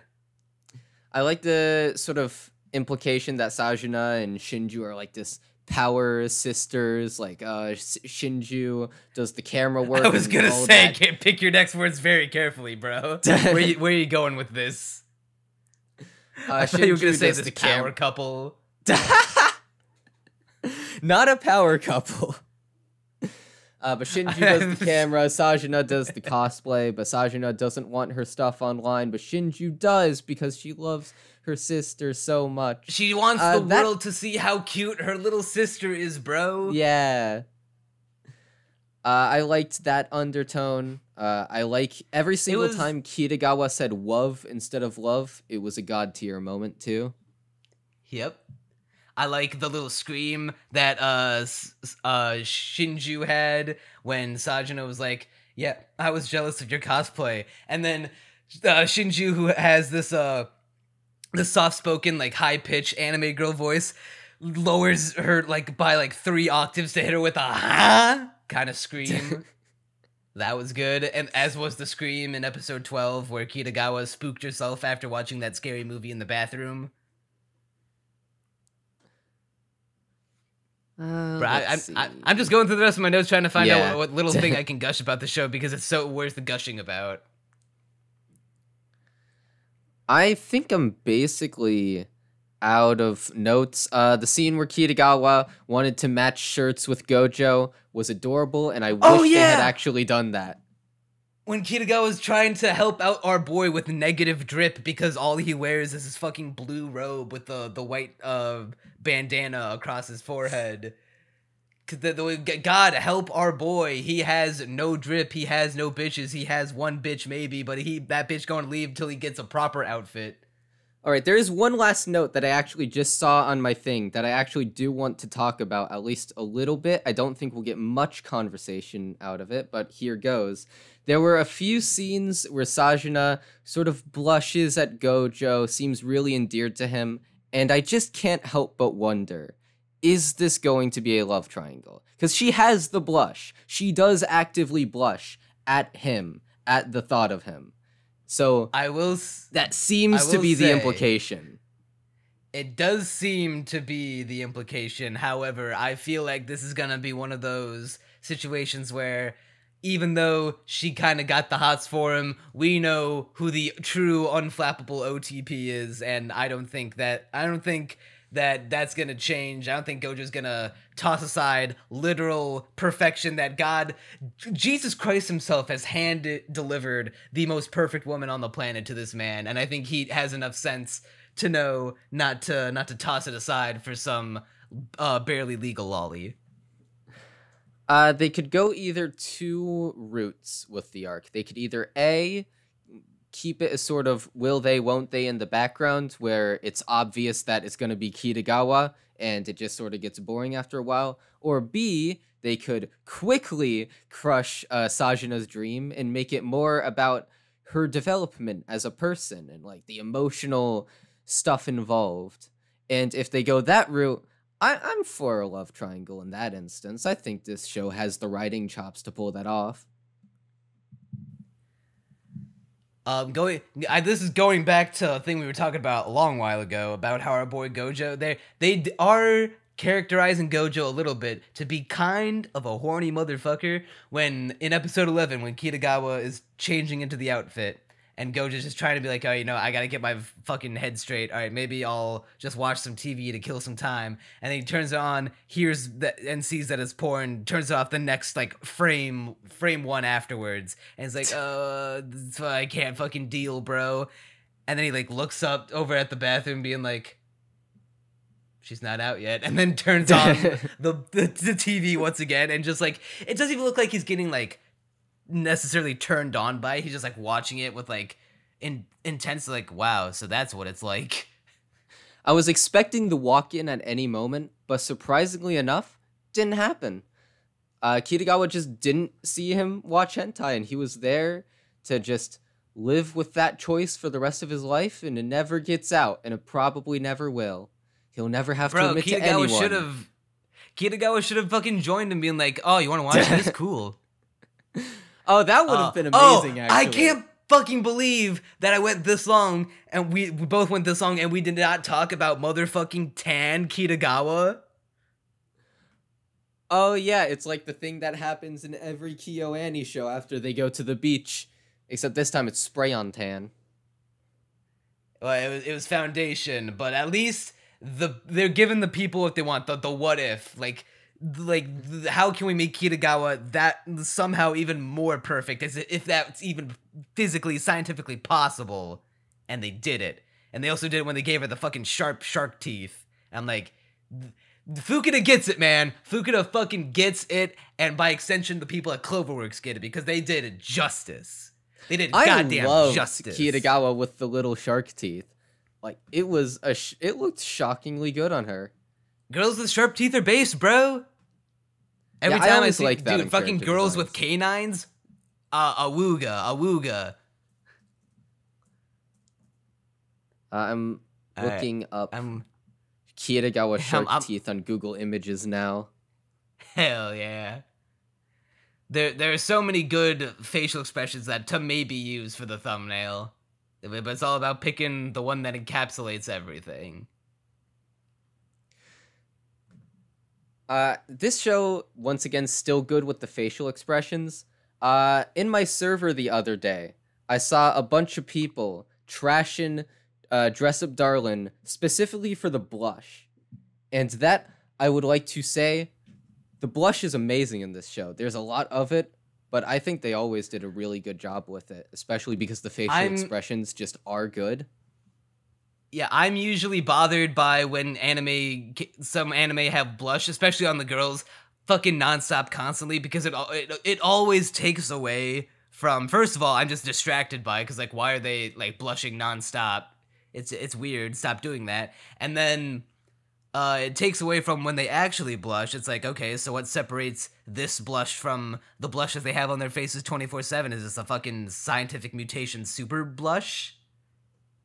I like the sort of implication that Sajuna and Shinju are like this power sisters. Like Shinju does the camera work. I was gonna say, pick your next words very carefully, bro. Where are you going with this? I thought you were gonna say this power couple. Not a power couple. But Shinju does the camera, Sajuna does the cosplay, but Sajuna doesn't want her stuff online, but Shinju does because she loves her sister so much. She wants the world to see how cute her little sister is, bro. Yeah. I liked that undertone. I like every single time Kitagawa said "wov" instead of "love," it was a god tier moment too. Yep. I like the little scream that Shinju had when Sajuna was like, yeah, I was jealous of your cosplay. And then Shinju, who has this soft-spoken, like, high-pitched anime girl voice, lowers her like by like 3 octaves to hit her with a "huh" kind of scream. That was good. And as was the scream in episode 12 where Kitagawa spooked herself after watching that scary movie in the bathroom. I'm just going through the rest of my notes trying to find out what little thing I can gush about the show because it's so worth the gushing about. I think I'm basically out of notes. The scene where Kitagawa wanted to match shirts with Gojo was adorable, and I wish they had actually done that. When Kitagawa was trying to help out our boy with negative drip because all he wears is his fucking blue robe with the white bandana across his forehead. God help our boy. He has no drip. He has no bitches. He has one bitch maybe, but that bitch going to leave till he gets a proper outfit. All right, there is one last note that I actually just saw on my thing that I actually do want to talk about at least a little bit. I don't think we'll get much conversation out of it, but here goes. There were a few scenes where Sajuna sort of blushes at Gojo, seems really endeared to him, and I just can't help but wonder, is this going to be a love triangle? Because she has the blush. She does actively blush at him, at the thought of him. So that seems to be the implication. It does seem to be the implication. However, I feel like this is going to be one of those situations where even though she kind of got the hots for him, we know who the true unflappable OTP is, and I don't think that that's gonna change. I don't think Gojo's gonna toss aside literal perfection that Jesus Christ himself has hand-delivered the most perfect woman on the planet to this man, and I think he has enough sense to know not to toss it aside for some barely legal lolly. They could go either 2 routes with the arc. They could either A, keep it as sort of will they, won't they in the background, where it's obvious that it's going to be Kitagawa, and it just sort of gets boring after a while. Or B, they could quickly crush Sajuna's dream and make it more about her development as a person and like the emotional stuff involved. And if they go that route, I'm for a love triangle in that instance. I think this show has the writing chops to pull that off. This is going back to a thing we were talking about a long while ago about how our boy Gojo, they are characterizing Gojo a little bit to be kind of a horny motherfucker when in episode 11 when Kitagawa is changing into the outfit And Gojo's just trying to be like, oh, you know, I gotta get my fucking head straight. All right, maybe I'll just watch some TV to kill some time. And then he turns it on, hears that, and sees that it's porn, turns it off the next, like, frame one afterwards. And it's like, I can't fucking deal, bro. And then he, like, looks up over at the bathroom being like, she's not out yet. And then turns on the TV once again. And just, like, it doesn't even look like he's getting, like, necessarily turned on by it. He's just like watching it with like intense, like, wow, so that's what it's like. I was expecting the walk-in at any moment, but surprisingly enough, didn't happen. Kitagawa just didn't see him watch hentai, and he was there to just live with that choice for the rest of his life, and it never gets out, and it probably never will. He'll never have to admit to anyone. Kitagawa should have fucking joined him, being like, oh, you want to watch this? Cool. Oh, that would have been amazing, actually. I can't fucking believe that I went this long, and we both went this long, and we did not talk about motherfucking Tan Kitagawa. Oh, yeah, it's like the thing that happens in every KyoAni show after they go to the beach, except this time it's spray-on tan. Well, it was foundation, but at least they're giving the people what they want, the what if, like how can we make Kitagawa that somehow even more perfect, as if that's even physically, scientifically possible. And they did it. And they also did it when they gave her the fucking sharp shark teeth. I'm like, Fukuda gets it, man. Fukuda fucking gets it, and by extension, the people at Cloverworks get it, because they did it justice. They did goddamn justice. Kitagawa with the little shark teeth. Like, it was it looked shockingly good on her. Girls with sharp teeth are based, bro. Every time I see, like that, dude, fucking girls with canines, awooga. I'm looking up Kitagawa shark teeth on Google Images now. Hell yeah. There are so many good facial expressions that to maybe use for the thumbnail, but it's all about picking the one that encapsulates everything. This show, once again, still good with the facial expressions. In my server the other day, I saw a bunch of people trashing Dress Up Darlin' specifically for the blush. And that, I would like to say, the blush is amazing in this show. There's a lot of it, but I think they always did a really good job with it, especially because the facial expressions just are good. Yeah, I'm usually bothered by when some anime have blush, especially on the girls, fucking nonstop constantly, because it always takes away from, first of all, I'm just distracted by it, because, like, why are they, like, blushing nonstop? It's weird, stop doing that. And then it takes away from when they actually blush. It's like, okay, so what separates this blush from the blushes they have on their faces 24/7? Is this a fucking scientific mutation super blush?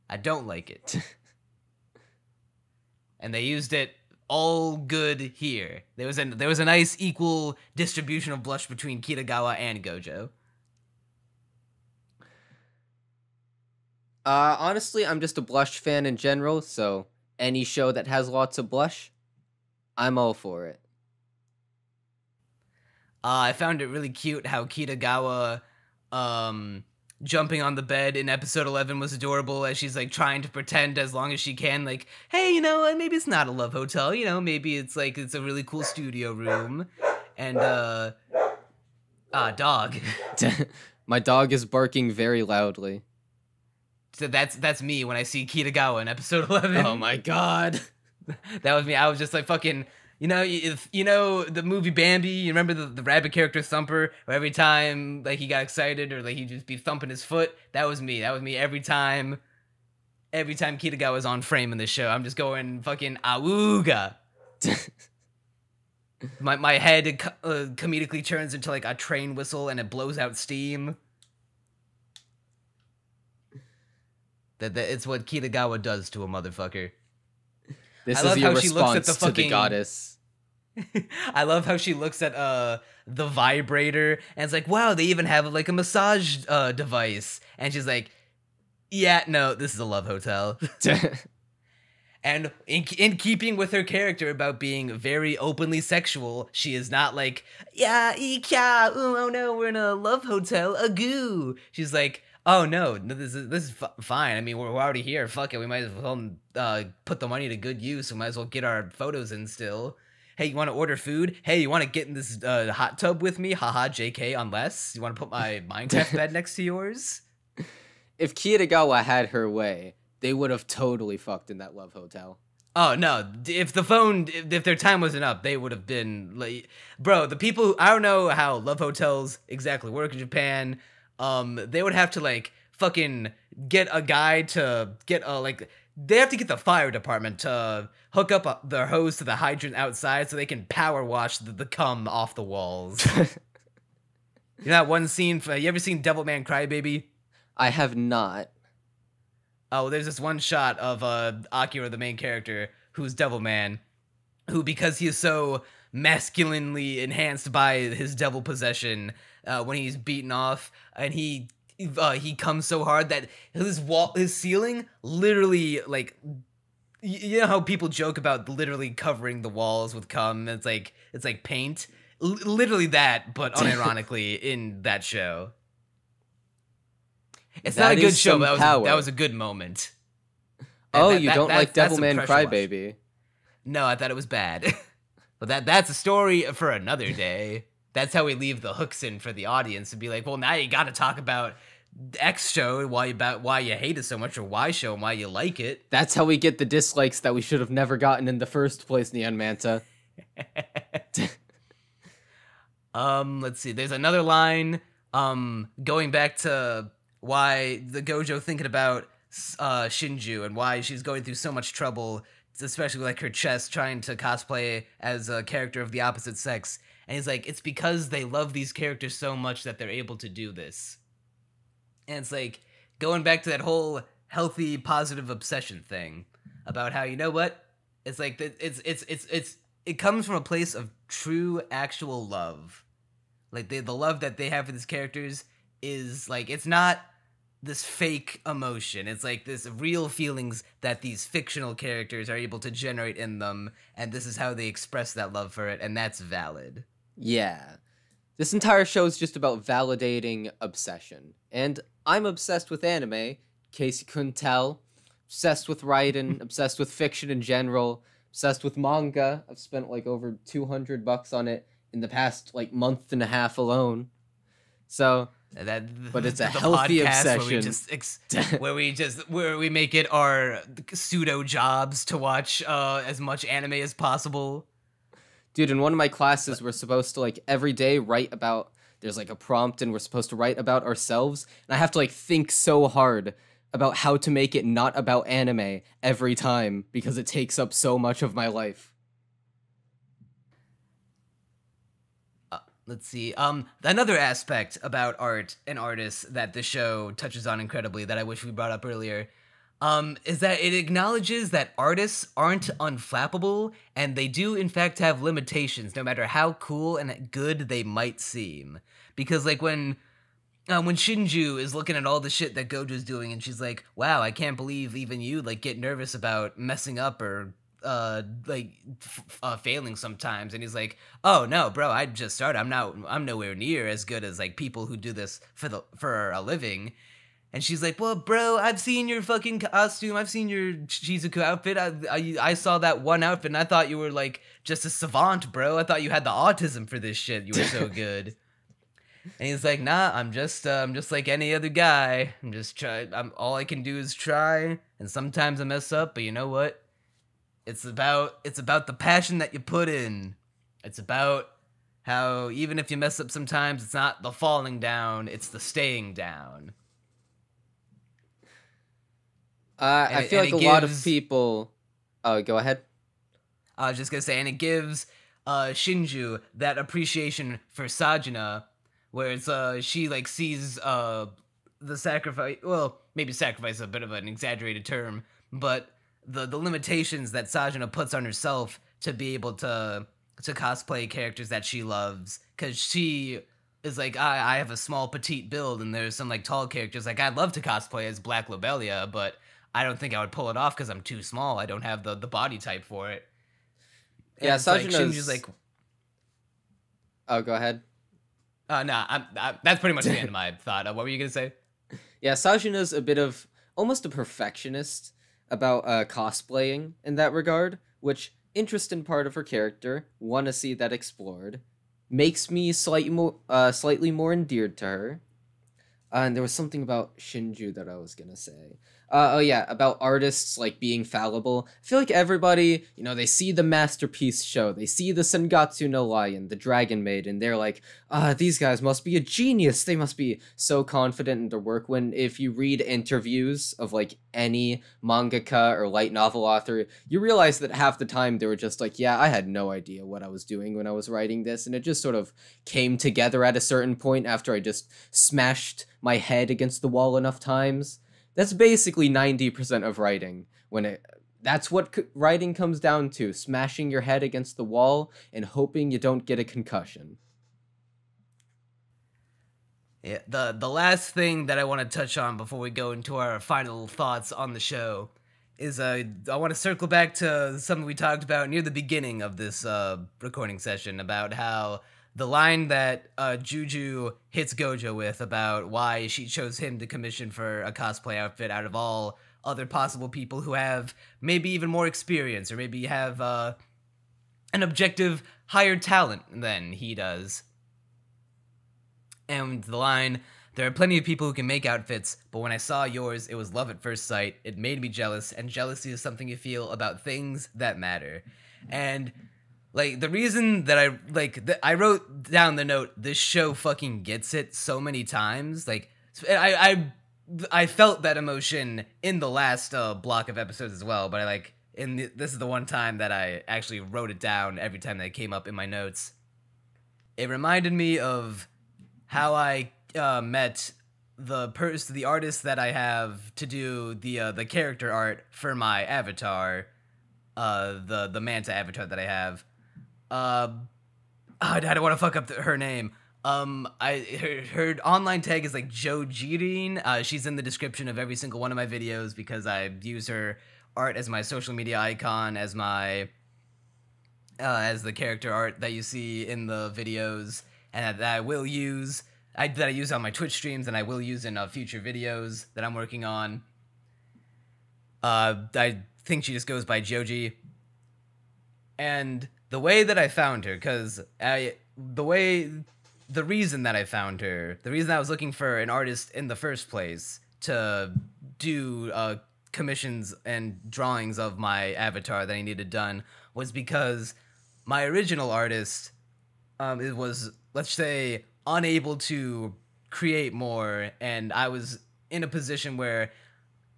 I don't like it. And they used it all good here. There was a nice equal distribution of blush between Kitagawa and Gojo. Honestly, I'm just a blush fan in general, so any show that has lots of blush, I'm all for it. I found it really cute how Kitagawa, jumping on the bed in episode 11 was adorable, as she's, like, trying to pretend as long as she can, like, hey, you know, maybe it's not a love hotel, you know, maybe it's, like, it's a really cool studio room, and, dog. My dog is barking very loudly. So that's me when I see Kitagawa in episode 11. Oh my god. That was me. I was just like, fucking, you know, if you know the movie Bambi, you remember the rabbit character Thumper, where every time, like, he got excited or, like, he'd just be thumping his foot? That was me every time Kitagawa was on frame in this show. I'm just going fucking awooga. my head comedically turns into, like, a train whistle, and it blows out steam. That it's what Kitagawa does to a motherfucker. This is your response to the goddess. I love how she looks at the vibrator, and it's like, wow, they even have, like, a massage device. And she's like, yeah, no, this is a love hotel. And in keeping with her character about being very openly sexual, she is not like, yeah, ikya, ooh, oh no, we're in a love hotel, a goo. She's like, oh no, this is fine. I mean, we're already here. Fuck it, we might as well put the money to good use. We might as well get our photos in still. Hey, you want to order food? Hey, you want to get in this hot tub with me? Haha, JK, unless you want to put my Minecraft bed next to yours? If Kitagawa had her way, they would have totally fucked in that love hotel. Oh no! If their time wasn't up, they would have been like, bro. The people I don't know how love hotels exactly work in Japan. They would have to like fucking get a guy to get they have to get the fire department to hook up their hose to the hydrant outside so they can power wash the cum off the walls. You know that one scene? You ever seen Devilman Crybaby? I have not. Oh, there's this one shot of Akira, the main character, who's Devilman, who, because he is so masculinely enhanced by his devil possession, when he's beaten off, and he comes so hard that his ceiling literally, like, you know how people joke about literally covering the walls with cum? It's like paint, literally that, but unironically in that show. It's not a good show, but that was a good moment. Oh, you don't like Devilman Crybaby? No, I thought it was bad. But that's a story for another day. That's how we leave the hooks in for the audience and be like, well, now you got to talk about X show and why you hate it so much, or Y show and why you like it. That's how we get the dislikes that we should have never gotten in the first place, NeonManta. Let's see. There's another line. Going back to why the Gojo thinking about Shinju and why she's going through so much trouble, especially like her chest trying to cosplay as a character of the opposite sex. And he's like, it's because they love these characters so much that they're able to do this. And it's like going back to that whole healthy, positive obsession thing about how, you know what? It's like it comes from a place of true, actual love. Like the love that they have for these characters is like, it's not this fake emotion. It's like this real feelings that these fictional characters are able to generate in them, and this is how they express that love for it, and that's valid. Yeah. This entire show is just about validating obsession. And I'm obsessed with anime, in case you couldn't tell. Obsessed with writing, obsessed with fiction in general, obsessed with manga. I've spent like over $200 on it in the past like month and a half alone. So but it's a healthy obsession where we make it our pseudo jobs to watch as much anime as possible. Dude, in one of my classes, we're supposed to like every day write about. There's like a prompt, and we're supposed to write about ourselves, and I have to like think so hard about how to make it not about anime every time because it takes up so much of my life. Let's see. Another aspect about art and artists that the show touches on incredibly that I wish we brought up earlier, is that it acknowledges that artists aren't unflappable, and they do in fact have limitations, no matter how cool and good they might seem. Because like when Shinju is looking at all the shit that Gojo's doing, and she's like, "Wow, I can't believe even you like get nervous about messing up or." Failing sometimes," and he's like, "Oh no, bro, I just started. I'm nowhere near as good as like people who do this for a living." And she's like, "Well, bro, I've seen your fucking costume. I've seen your Shizuku outfit. I saw that one outfit, and I thought you were like just a savant, bro. I thought you had the autism for this shit. You were so good." And he's like, "Nah, I'm just like any other guy. I'm just all I can do is try, and sometimes I mess up, but you know what? It's about the passion that you put in. It's about how even if you mess up sometimes, it's not the falling down, it's the staying down." I feel like a lot of people... Oh, go ahead. I was just going to say, and it gives Shinju that appreciation for Sajina, where it's, she like sees the sacrifice... Well, maybe sacrifice is a bit of an exaggerated term, but... The limitations that Sajina puts on herself to be able to cosplay characters that she loves, because she is like, I have a small petite build, and there's some like tall characters like I'd love to cosplay as Black Lobelia, but I don't think I would pull it off because I'm too small. I don't have the body type for it. And Yeah, it's like, Sajino's Shinju's like, oh, go ahead. that's pretty much the end of my thought. What were you gonna say? Yeah, Sajino's a bit of almost a perfectionist about cosplaying in that regard, which interesting part of her character. Want to see that explored. Makes me slightly more endeared to her. And there was something about Shinju that I was gonna say. Oh yeah, about artists like being fallible. I feel like everybody, they see the Masterpiece show, they see the Sengatsu no Lion, the Dragon Maid, and they're like, these guys must be a genius. They must be so confident in their work. When if you read interviews of like any mangaka or light novel author, you realize that half the time they were just like, yeah, I had no idea what I was doing when I was writing this, and it just sort of came together at a certain point after I just smashed my head against the wall enough times. That's basically 90% of writing. That's what writing comes down to: smashing your head against the wall and hoping you don't get a concussion. Yeah, the last thing that I want to touch on before we go into our final thoughts on the show is I want to circle back to something we talked about near the beginning of this recording session about how the line that Juju hits Gojo with about why she chose him to commission for a cosplay outfit out of all other possible people who have maybe even more experience or maybe have an objective higher talent than he does. And the line, there are plenty of people who can make outfits, but when I saw yours, it was love at first sight. It made me jealous, and jealousy is something you feel about things that matter. And like, the reason that I wrote down the note, this show fucking gets it so many times. Like, I felt that emotion in the last block of episodes as well, but this is the one time that I actually wrote it down every time that it came up in my notes. It reminded me of how I met the artist that I have to do the character art for my avatar, the Manta avatar that I have. I don't want to fuck up her name. Her online tag is like Jojirin. She's in the description of every single one of my videos because I use her art as my social media icon, as my as the character art that you see in the videos, and that I will use. That I use on my Twitch streams, and I will use in future videos that I'm working on. I think she just goes by Joji. And the way that I found her, the reason that I found her, the reason I was looking for an artist in the first place to do commissions and drawings of my avatar that I needed done was because my original artist it was, let's say, unable to create more, and I was in a position where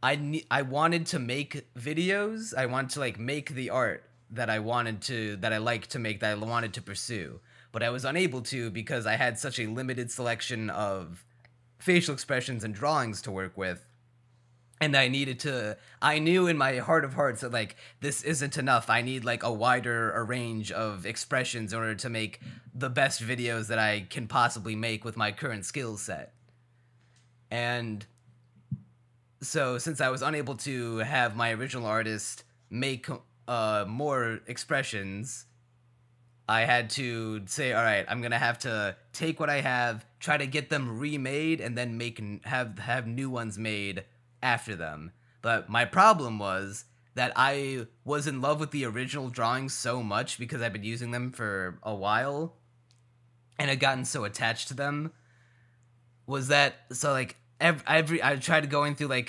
I wanted to make videos. I wanted to make the art that I wanted to, that I like to make, that I wanted to pursue, but I was unable to because I had such a limited selection of facial expressions and drawings to work with. And I knew in my heart of hearts that this isn't enough. I need a wider range of expressions in order to make the best videos that I can possibly make with my current skill set. And so since I was unable to have my original artist make more expressions, I had to say, all right, I'm gonna have to take what I have, try to get them remade, and then have new ones made after them. But my problem was that I was in love with the original drawings so much because I've been using them for a while and had gotten so attached to them, was that I tried going through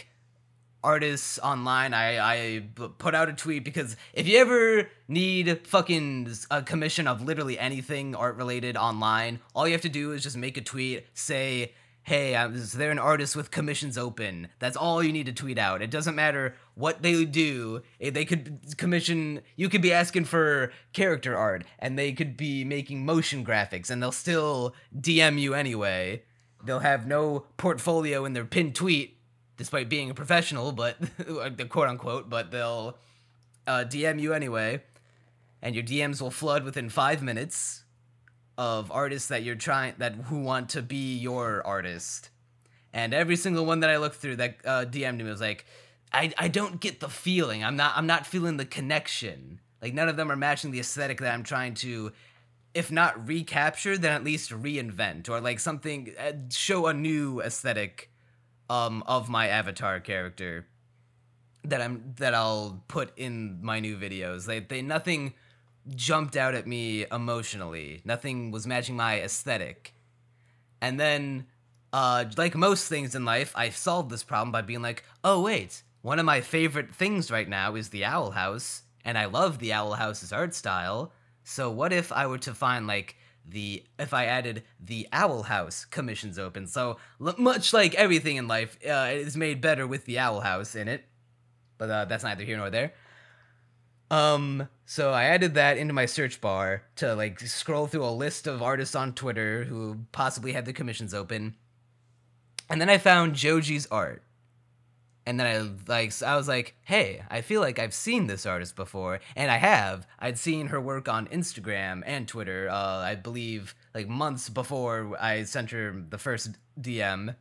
artists online. I put out a tweet because if you ever need fucking a commission of literally anything art related online, all you have to do is just make a tweet, say, hey, is there an artist with commissions open? That's all you need to tweet out. It doesn't matter what they do. They could commission, you could be asking for character art, and they could be making motion graphics, and they'll still DM you anyway. They'll have no portfolio in their pinned tweet, despite being a professional, but quote unquote, but they'll DM you anyway, and your DMs will flood within 5 minutes of artists that who want to be your artist. And every single one that I looked through that DM'd me was like, I don't get the feeling. I'm not feeling the connection. Like, none of them are matching the aesthetic that I'm trying to, if not recapture, then at least reinvent, or like something, show a new aesthetic of my avatar character that I'll put in my new videos. They nothing jumped out at me emotionally. Nothing was matching my aesthetic. And then, like most things in life, I solved this problem by being like, oh wait, one of my favorite things right now is the Owl House, and I love the Owl House's art style, so what if I were to find, like, if I added the Owl House commissions open? So, much like everything in life, it is made better with the Owl House in it, but that's neither here nor there. So I added that into my search bar to, like, scroll through a list of artists on Twitter who possibly had the commissions open, and then I found Joji's art. And then I was like, hey, I feel like I've seen this artist before, and I have. I'd seen her work on Instagram and Twitter, I believe, like, months before I sent her the first DM.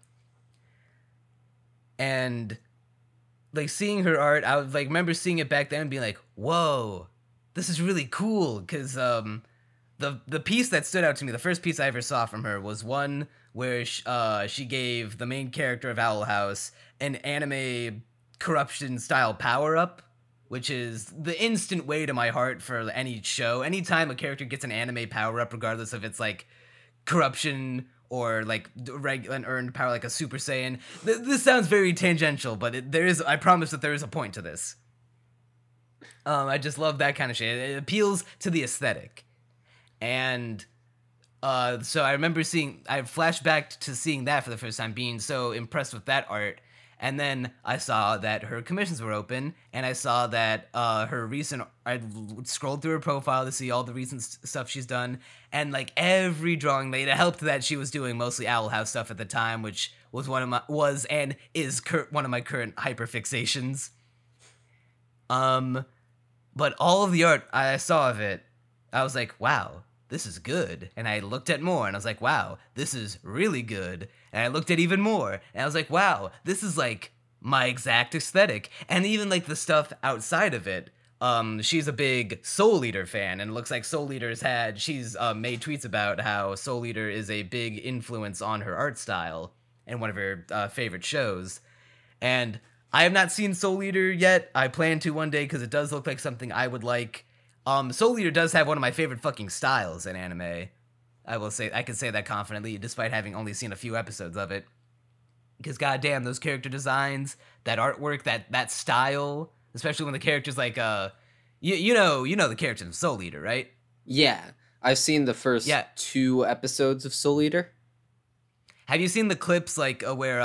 And, like, seeing her art, I was, like, remember seeing it back then and being like, whoa, this is really cool, because, the piece that stood out to me, the first piece I ever saw from her, was one where she gave the main character of Owl House an anime corruption-style power-up, which is the instant way to my heart for any show. Anytime a character gets an anime power-up, regardless if it's, like, corruption or, like, regular earned power, like a Super Saiyan. This sounds very tangential, but I promise that there is a point to this. I just love that kind of shit. It appeals to the aesthetic. And so I remember I flashed back to seeing that for the first time, being so impressed with that art. And then I saw that her commissions were open, and I saw that I scrolled through her profile to see all the recent stuff she's done, and, like, every drawing it helped that she was doing mostly Owl House stuff at the time, which was one of my current hyperfixations. But all of the art I saw of it, I was like, wow, this is good. And I looked at more, and I was like, wow, this is really good. And I looked at even more, and I was like, wow, this is, like, my exact aesthetic. And even, like, the stuff outside of it, she's a big Soul Eater fan, and it looks like Soul Eater's she's made tweets about how Soul Eater is a big influence on her art style and one of her favorite shows. And I have not seen Soul Eater yet. I plan to one day, because it does look like something I would like. Soul Eater does have one of my favorite fucking styles in anime. I can say that confidently, despite having only seen a few episodes of it. Because goddamn, those character designs, that artwork, that style, especially when the character's like, you know the character of Soul Eater, right? Yeah, I've seen the first 2 episodes of Soul Eater. Have you seen the clips, like, where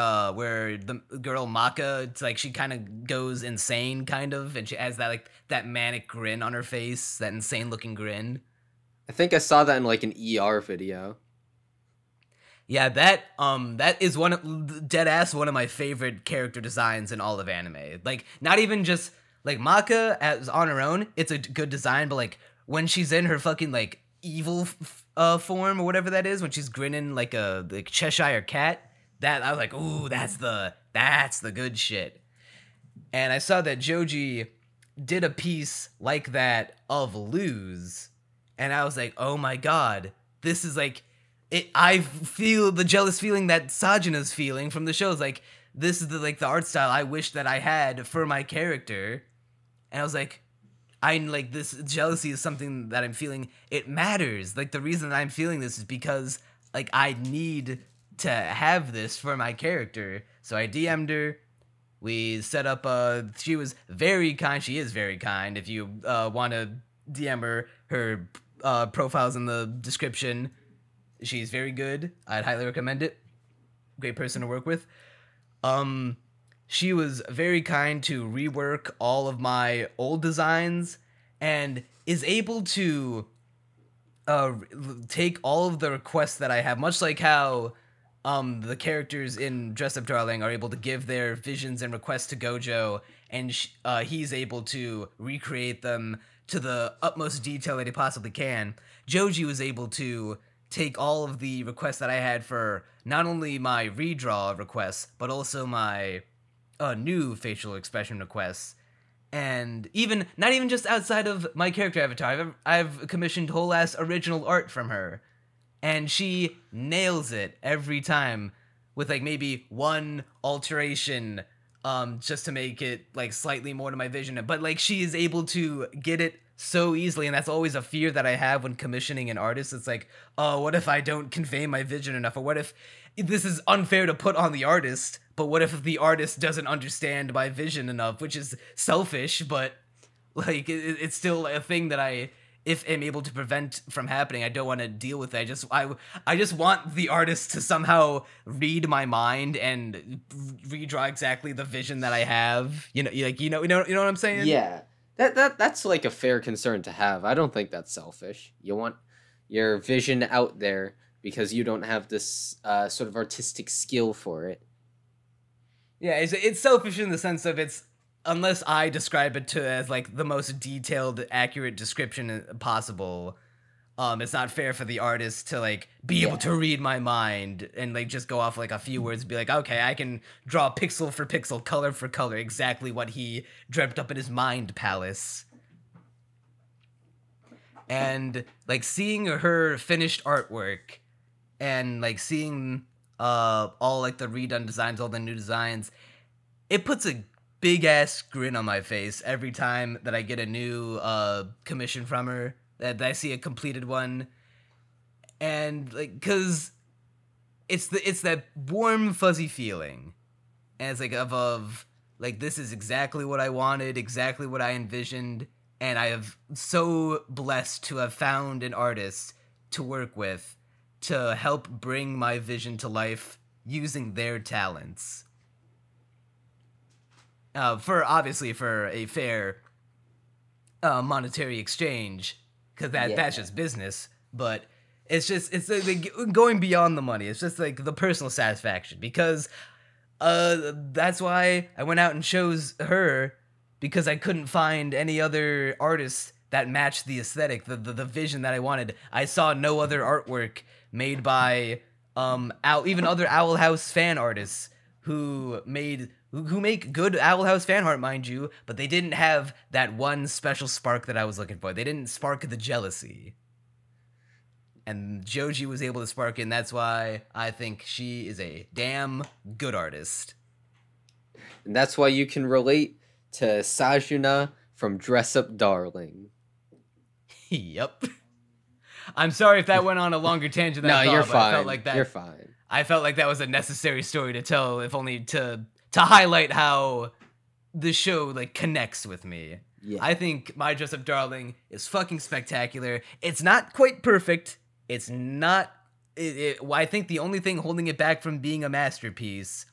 the girl Maka, it's like, she kind of goes insane, kind of, and she has that, like, that manic grin on her face, that insane-looking grin? I think I saw that in, like, an ER video. Yeah, that is one of my favorite character designs in all of anime. Like, not even just, like, Maka as on her own, it's a good design, but, like, when she's in her fucking, like, evil form or whatever that is, when she's grinning like a Cheshire cat, that I was like, ooh, that's the good shit. And I saw that Joji did a piece like that of Luz, and I was like, oh my god, this is like it. I feel the jealous feeling that Sajina's feeling from the shows. Like, this is the art style I wish that I had for my character. And I was like, this jealousy is something that I'm feeling. It matters. Like, the reason I'm feeling this is because, like, I need to have this for my character. So I DM'd her. We set up, she was very kind. She is very kind. If you want to DM her profile's in the description. She's very good. I'd highly recommend it. Great person to work with. She was very kind to rework all of my old designs and is able to take all of the requests that I have, much like how the characters in Dress Up Darling are able to give their visions and requests to Gojo, and he's able to recreate them to the utmost detail that he possibly can. Joji was able to take all of the requests that I had for not only my redraw requests, but also my new facial expression requests. And even not even just outside of my character avatar, I've commissioned whole ass original art from her, and she nails it every time with like maybe one alteration, just to make it like slightly more to my vision. But like she is able to get it so easily, and that's always a fear that I have when commissioning an artist. It's like, oh, what if I don't convey my vision enough, or what if this is unfair to put on the artist? But what if the artist doesn't understand my vision enough, which is selfish, but like it's still a thing that if I'm able to prevent from happening, I don't want to deal with it. I just want the artist to somehow read my mind and redraw exactly the vision that I have. You know what I'm saying? Yeah, that's like a fair concern to have. I don't think that's selfish. You want your vision out there because you don't have this sort of artistic skill for it. Yeah, it's selfish in the sense of unless I describe it as like the most detailed, accurate description possible, it's not fair for the artist to like be able to read my mind and like just go off like a few words and be like, okay, I can draw pixel for pixel, color for color, exactly what he dreamt up in his mind palace. And like seeing her finished artwork and like seeing all like the redone designs, all the new designs, it puts a big ass grin on my face every time that I get a new commission from her, that I see a completed one. And like, cause it's that warm fuzzy feeling, and it's like of like, this is exactly what I wanted, exactly what I envisioned, and I have so blessed to have found an artist to work with to help bring my vision to life using their talents. For a fair monetary exchange, because that's just business. But it's like going beyond the money. It's just like the personal satisfaction, because that's why I went out and chose her, because I couldn't find any other artists that matched the aesthetic, the vision that I wanted. I saw no other artwork made by even other Owl House fan artists who make good Owl House fan art, mind you, but they didn't have that one special spark that I was looking for. They didn't spark the jealousy. And Joji was able to spark it, and that's why I think she is a damn good artist. And that's why you can relate to Sajuna from Dress Up Darling. Yep. I'm sorry if that went on a longer tangent than I thought, you're but fine. I felt like that. You're fine. I felt like that was a necessary story to tell, if only to highlight how the show like connects with me. Yeah. I think My Dress Up Darling is fucking spectacular. It's not quite perfect. It's not. I think the only thing holding it back from being a masterpiece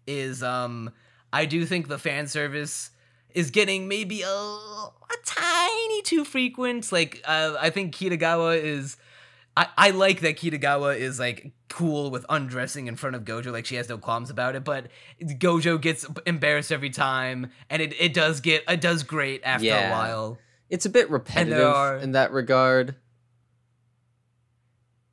is I do think the fan service is getting maybe a tiny too frequent. Like, I think Kitagawa is... I like that Kitagawa is, like, cool with undressing in front of Gojo. Like, she has no qualms about it, but Gojo gets embarrassed every time, and it does great after a while. It's a bit repetitive in that regard.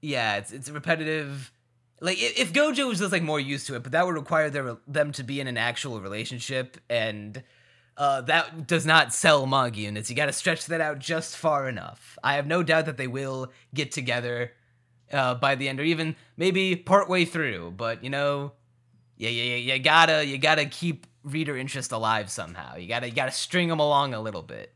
Yeah, it's repetitive. Like, if Gojo was just, like, more used to it, but that would require them to be in an actual relationship, and... that does not sell manga units. You gotta stretch that out just far enough. I have no doubt that they will get together by the end, or even maybe partway through. But you gotta keep reader interest alive somehow. You gotta string them along a little bit.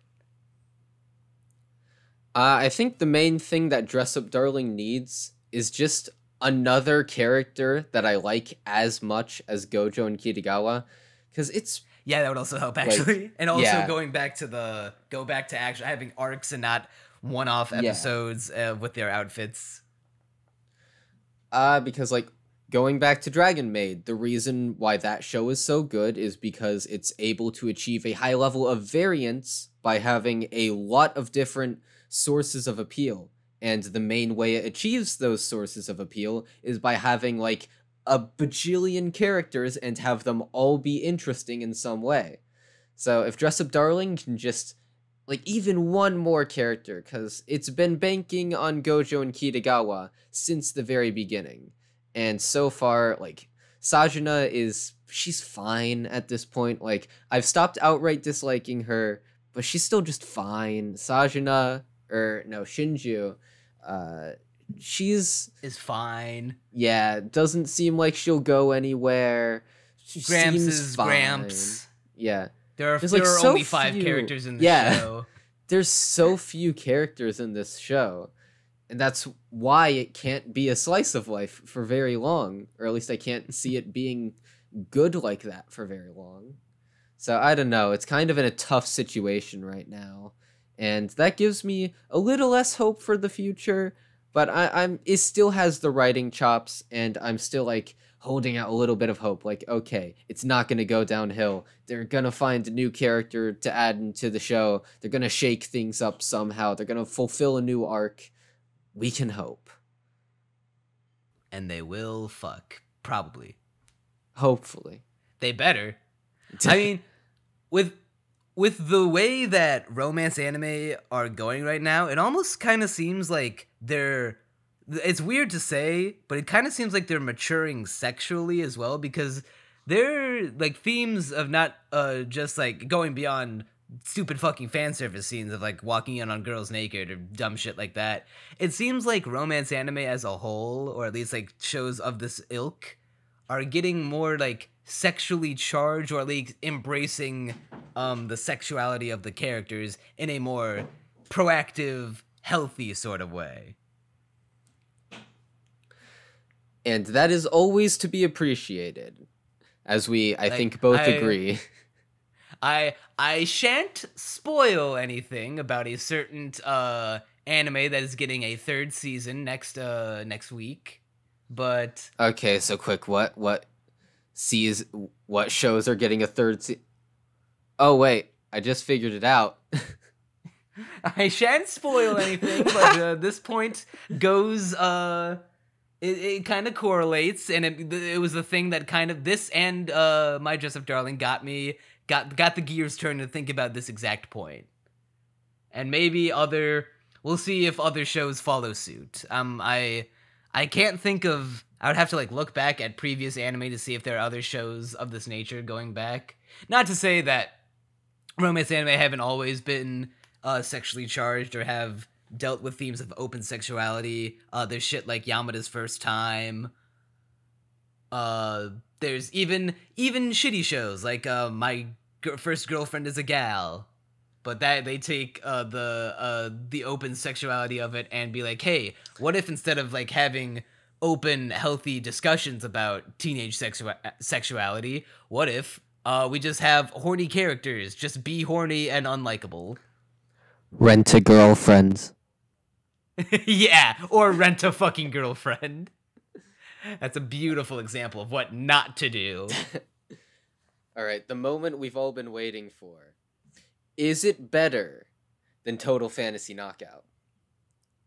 I think the main thing that Dress Up Darling needs is just another character that I like as much as Gojo and Kitagawa, because it's... Yeah, that would also help, actually. Like, and also go back to actually having arcs and not one-off episodes with their outfits. Because, like, going back to Dragon Maid, the reason why that show is so good is because it's able to achieve a high level of variance by having a lot of different sources of appeal. And the main way it achieves those sources of appeal is by having, like, a bajillion characters and have them all be interesting in some way. So if Dress Up Darling can just, like, even one more character, because it's been banking on Gojo and Kitagawa since the very beginning. And so far, like, Sajuna she's fine at this point. Like, I've stopped outright disliking her, but she's still just fine. Shinju, is fine. Yeah, doesn't seem like she'll go anywhere. Gramps seems is fine. Gramps. Yeah. There are so only 5 few characters in the show. There's so few characters in this show. And that's why it can't be a slice of life for very long. Or at least I can't see it being good like that for very long. So I don't know. It's kind of in a tough situation right now. And that gives me a little less hope for the future. But it still has the writing chops. And I'm still like holding out a little bit of hope. Like, okay, it's not going to go downhill. They're going to find a new character to add into the show. They're going to shake things up somehow. They're going to fulfill a new arc. We can hope. And they will fuck. Probably. Hopefully. They better. I mean, with the way that romance anime are going right now, it almost kind of seems like it's weird to say, but it kind of seems like they're maturing sexually as well, because they're like themes of not just like going beyond stupid fucking fan service scenes of like walking in on girls naked or dumb shit like that. It seems like romance anime as a whole, or at least like shows of this ilk, are getting more like sexually charged, or at least embracing the sexuality of the characters in a more proactive, healthy sort of way. And that is always to be appreciated, as I think both agree. I shan't spoil anything about a certain anime that is getting a 3rd season next week, but okay, so quick, what shows are getting a 3rd season? Oh wait, I just figured it out. I shan't spoil anything, but this point goes it kind of correlates, and it was the thing that kind of this and My Dress Up Darling got the gears turned to think about this exact point. And maybe we'll see if other shows follow suit. I can't think of, I would have to like look back at previous anime to see if there are other shows of this nature going back. Not to say that romance anime haven't always been sexually charged or have dealt with themes of open sexuality. There's shit like Yamada's First Time. There's even shitty shows like My First Girlfriend is a Gal, but that they take the open sexuality of it and be like, hey, what if instead of like having open, healthy discussions about teenage sexuality, what if we just have horny characters just be horny and unlikable? Rent a girlfriend. Yeah, or rent a fucking girlfriend. That's a beautiful example of what not to do. All right, the moment we've all been waiting for. Is it better than Total Fantasy Knockout?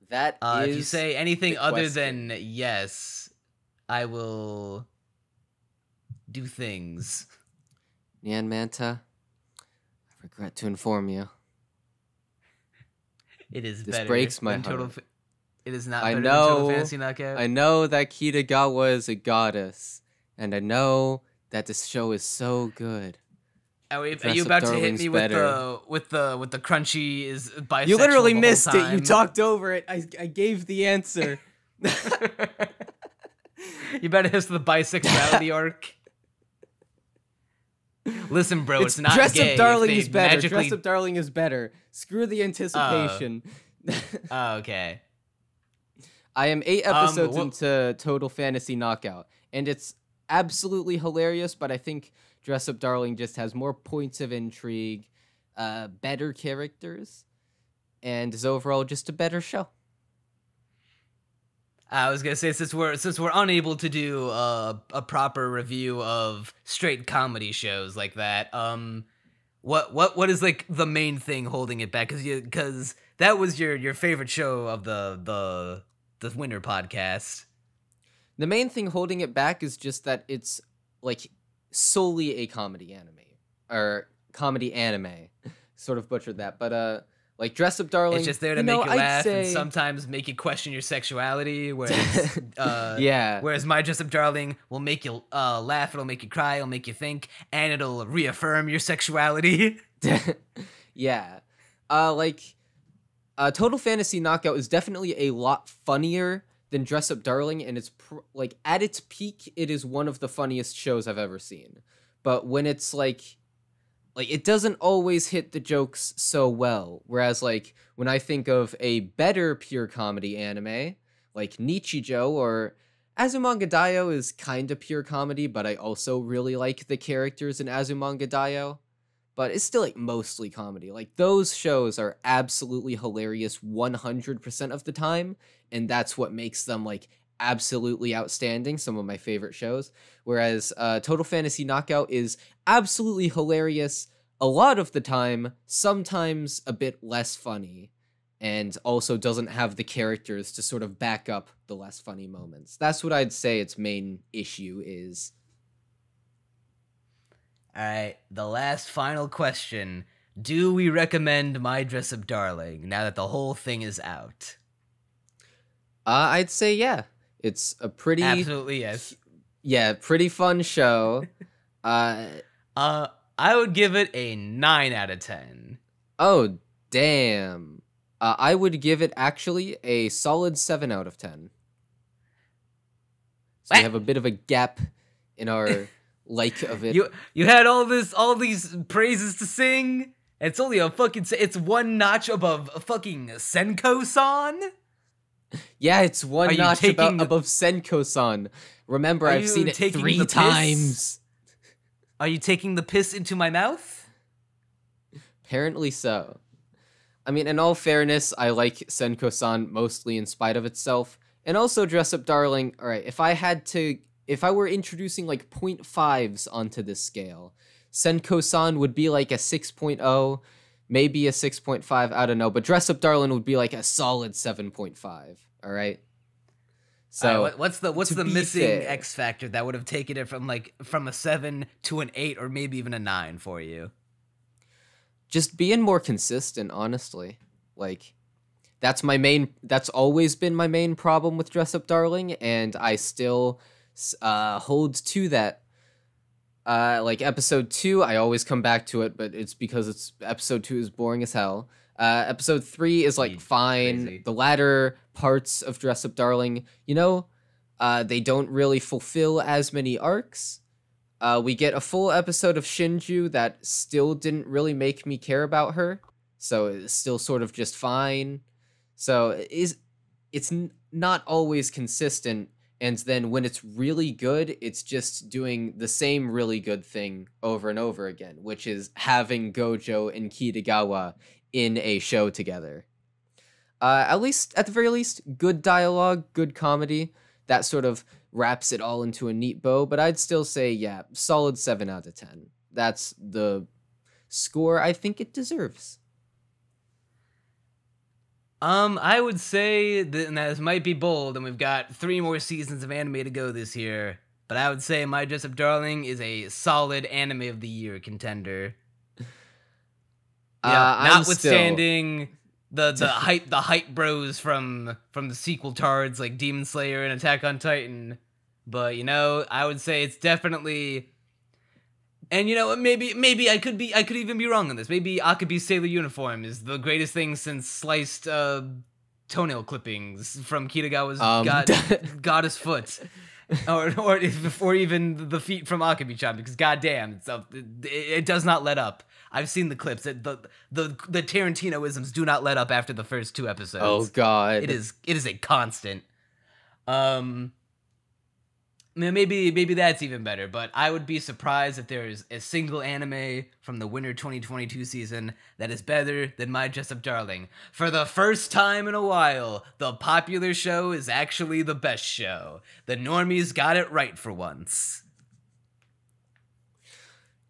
That is if you say anything other question. than yes, I will do things. NeonManta, I regret to inform you. It is This better breaks my than heart. It is not I better know, than Total Fantasy Knockout. I know that Kitagawa is a goddess, and I know that this show is so good. Are you Dress Up about to hit Darling's me better. with the crunchy is bisexual? You literally the whole missed it. You time? talked over it. I gave the answer. You better hit the bisexuality arc. Listen, bro, it's not Dress gay. Up Darling if they is better. magically- Dress Up Darling is better. Screw the anticipation. Oh, okay. I am 8 episodes wh- into Total Fantasy Knockout, and it's absolutely hilarious, but I think Dress Up Darling just has more points of intrigue, better characters, and is overall just a better show. I was gonna say, since we're unable to do a proper review of straight comedy shows like that, what is like the main thing holding it back? Because that was your favorite show of the winter podcast. The main thing holding it back is just that it's like solely a comedy anime. Or comedy anime. Sort of butchered that. But Like Dress Up Darling, It's just there to make you laugh and sometimes make you question your sexuality. Whereas, yeah. Whereas My Dress Up Darling will make you laugh, it'll make you cry, it'll make you think, and it'll reaffirm your sexuality. Yeah. Total Fantasy Knockout is definitely a lot funnier than Dress Up Darling, and it's like at its peak, it is one of the funniest shows I've ever seen. But when it's like it doesn't always hit the jokes so well. Whereas like when I think of a better pure comedy anime, like Nichijou or Azumanga Daioh is kind of pure comedy, but I also really like the characters in Azumanga Daioh. But it's still like mostly comedy. Like those shows are absolutely hilarious 100% of the time, and that's what makes them like absolutely outstanding, some of my favorite shows. Whereas Total Fantasy Knockout is absolutely hilarious a lot of the time, sometimes a bit less funny, and also doesn't have the characters to sort of back up the less funny moments. That's what I'd say its main issue is. All right, the last final question. Do we recommend My Dress Up Darling now that the whole thing is out? I'd say yeah. It's a pretty... Absolutely, yes. Yeah, pretty fun show. I would give it a 9 out of 10. Oh, damn. I would give it actually a solid 7 out of 10. So we have a bit of a gap in our... like of it. You had all these praises to sing. It's only it's one notch above a fucking Senko-san. Yeah, it's one notch above Senko-san. Remember, I've seen it 3 times. Are you taking the piss into my mouth? Apparently so. I mean, in all fairness, I like Senko-san mostly in spite of itself. And also Dress Up Darling. All right, if I were introducing like 0.5s onto this scale, Senko-san would be like a 6.0, maybe a 6.5, I don't know, but Dress Up Darling would be like a solid 7.5, all right? So right, what's the missing X factor that would have taken it from a 7 to an 8 or maybe even a 9 for you? Just being more consistent, honestly. Like that's always been my main problem with Dress Up Darling, and I still hold to that. Like episode 2, I always come back to it, but it's because episode 2 is boring as hell. Episode 3 is like fine. Crazy. The latter parts of Dress Up Darling, they don't really fulfill as many arcs. We get a full episode of Shinju that still didn't really make me care about her, so it's still sort of just fine. So it's not always consistent. And then when it's really good, it's just doing the same really good thing over and over again, which is having Gojo and Kitagawa in a show together. At the very least, good dialogue, good comedy. That sort of wraps it all into a neat bow, but I'd still say, yeah, solid 7 out of 10. That's the score I think it deserves. I would say that, and this might be bold, and we've got 3 more seasons of anime to go this year, but I would say My Dress Up Darling is a solid anime of the year contender. Notwithstanding the hype bros from the sequel tards like Demon Slayer and Attack on Titan, but I would say it's definitely. And maybe I could even be wrong on this. Maybe Akabe's Sailor uniform is the greatest thing since sliced toenail clippings from Kitagawa's goddess foot, or even the feet from Akabe-chan. Because goddamn, it does not let up. I've seen the clips. The Tarantino-isms do not let up after the first 2 episodes. Oh god, it is a constant. Maybe that's even better, but I would be surprised if there's a single anime from the winter 2022 season that is better than My Dress Up Darling. For the first time in a while, the popular show is actually the best show. The normies got it right for once.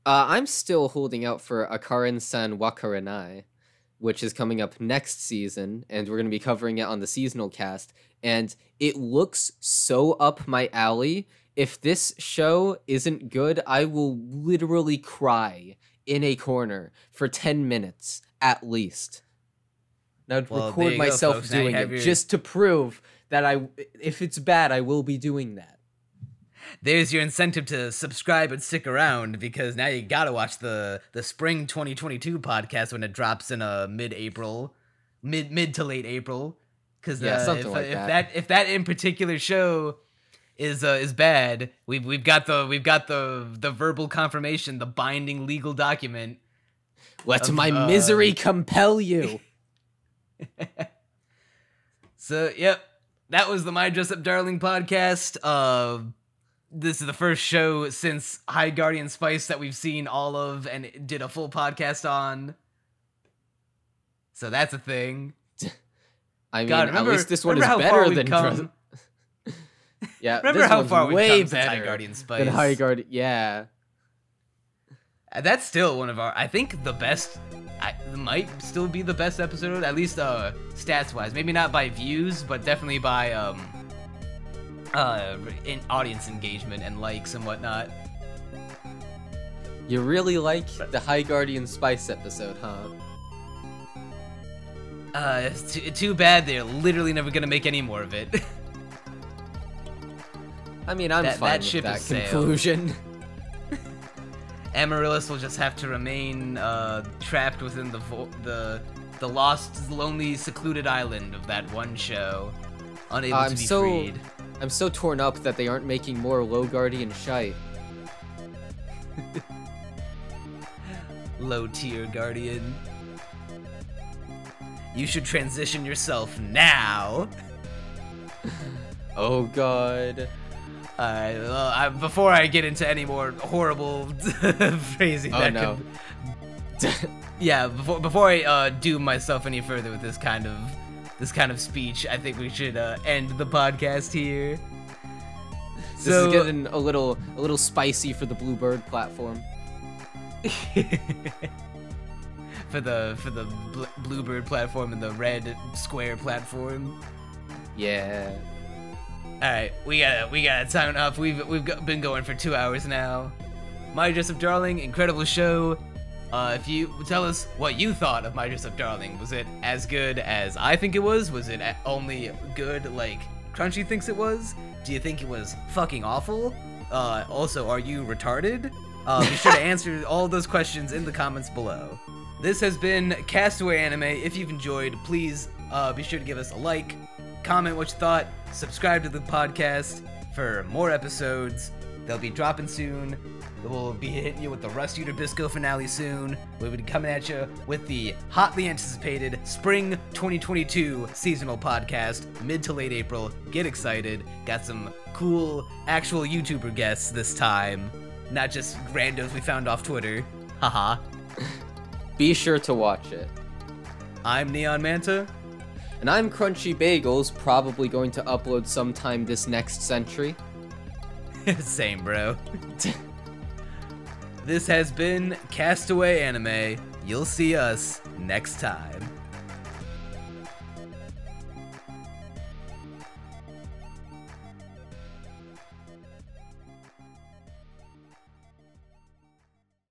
I'm still holding out for Akarin-san Wakarenai, which is coming up next season, and we're going to be covering it on the seasonal cast, and it looks so up my alley. If this show isn't good, I will literally cry in a corner for 10 minutes, at least. And I'd Well, there record you go, myself folks. Now you doing have it your- just to prove that if it's bad, I will be doing that. There's your incentive to subscribe and stick around, because now you gotta watch the spring 2022 podcast when it drops in mid-April, mid to late April. Because something like that. If that in particular show is bad, we've got the verbal confirmation, the binding legal document. Let my misery compel you. So, yep, that was the My Dress Up Darling podcast. This is the first show since High Guardian Spice that we've seen all of and did a full podcast on. So that's a thing. I mean, God, at least this one is remember how better far we've than come? Yeah, Remember this how one's far we've way come since High better Guardian Spice? than High Guardian. Yeah. That's still one of our, I think, the best. Might still be the best episode, at least stats wise. Maybe not by views, but definitely by in audience engagement and likes and whatnot. You really like the High Guardian Spice episode, huh? It's too bad they're literally never gonna make any more of it. I mean, I'm fine that with ship that has sailed. conclusion. Amaryllis will just have to remain trapped within the lost, lonely, secluded island of that one show, unable to be freed. I'm so torn up that they aren't making more Low Guardian shite. Low tier Guardian. You should transition yourself now. Oh god. Alright, well, before I get into any more horrible phrasing that could... Yeah, before I doom myself any further with this kind of speech, I think we should end the podcast here. This is getting a little spicy for the Bluebird platform. for the Bluebird platform and the Red Square platform. Yeah. All right, we gotta sign off. We've been going for 2 hours now. My Dress Up Darling, incredible show. If you tell us what you thought of My Dress Up Darling, was it as good as I think it was? Was it only good like Crunchy thinks it was? Do you think it was fucking awful? Also, are you retarded? Be sure to answer all those questions in the comments below. This has been Castaway Anime. If you've enjoyed, please be sure to give us a like, comment what you thought, subscribe to the podcast for more episodes. They'll be dropping soon. We'll be hitting you with the Rust Eater Bisco finale soon. We'll be coming at you with the hotly anticipated Spring 2022 seasonal podcast, mid to late April. Get excited. Got some cool actual YouTuber guests this time. Not just randos we found off Twitter. Haha. Be sure to watch it. I'm NeonManta. And I'm Crunchy Bagels, probably going to upload sometime this next century. Same, bro. This has been Castaway Anime. You'll see us next time.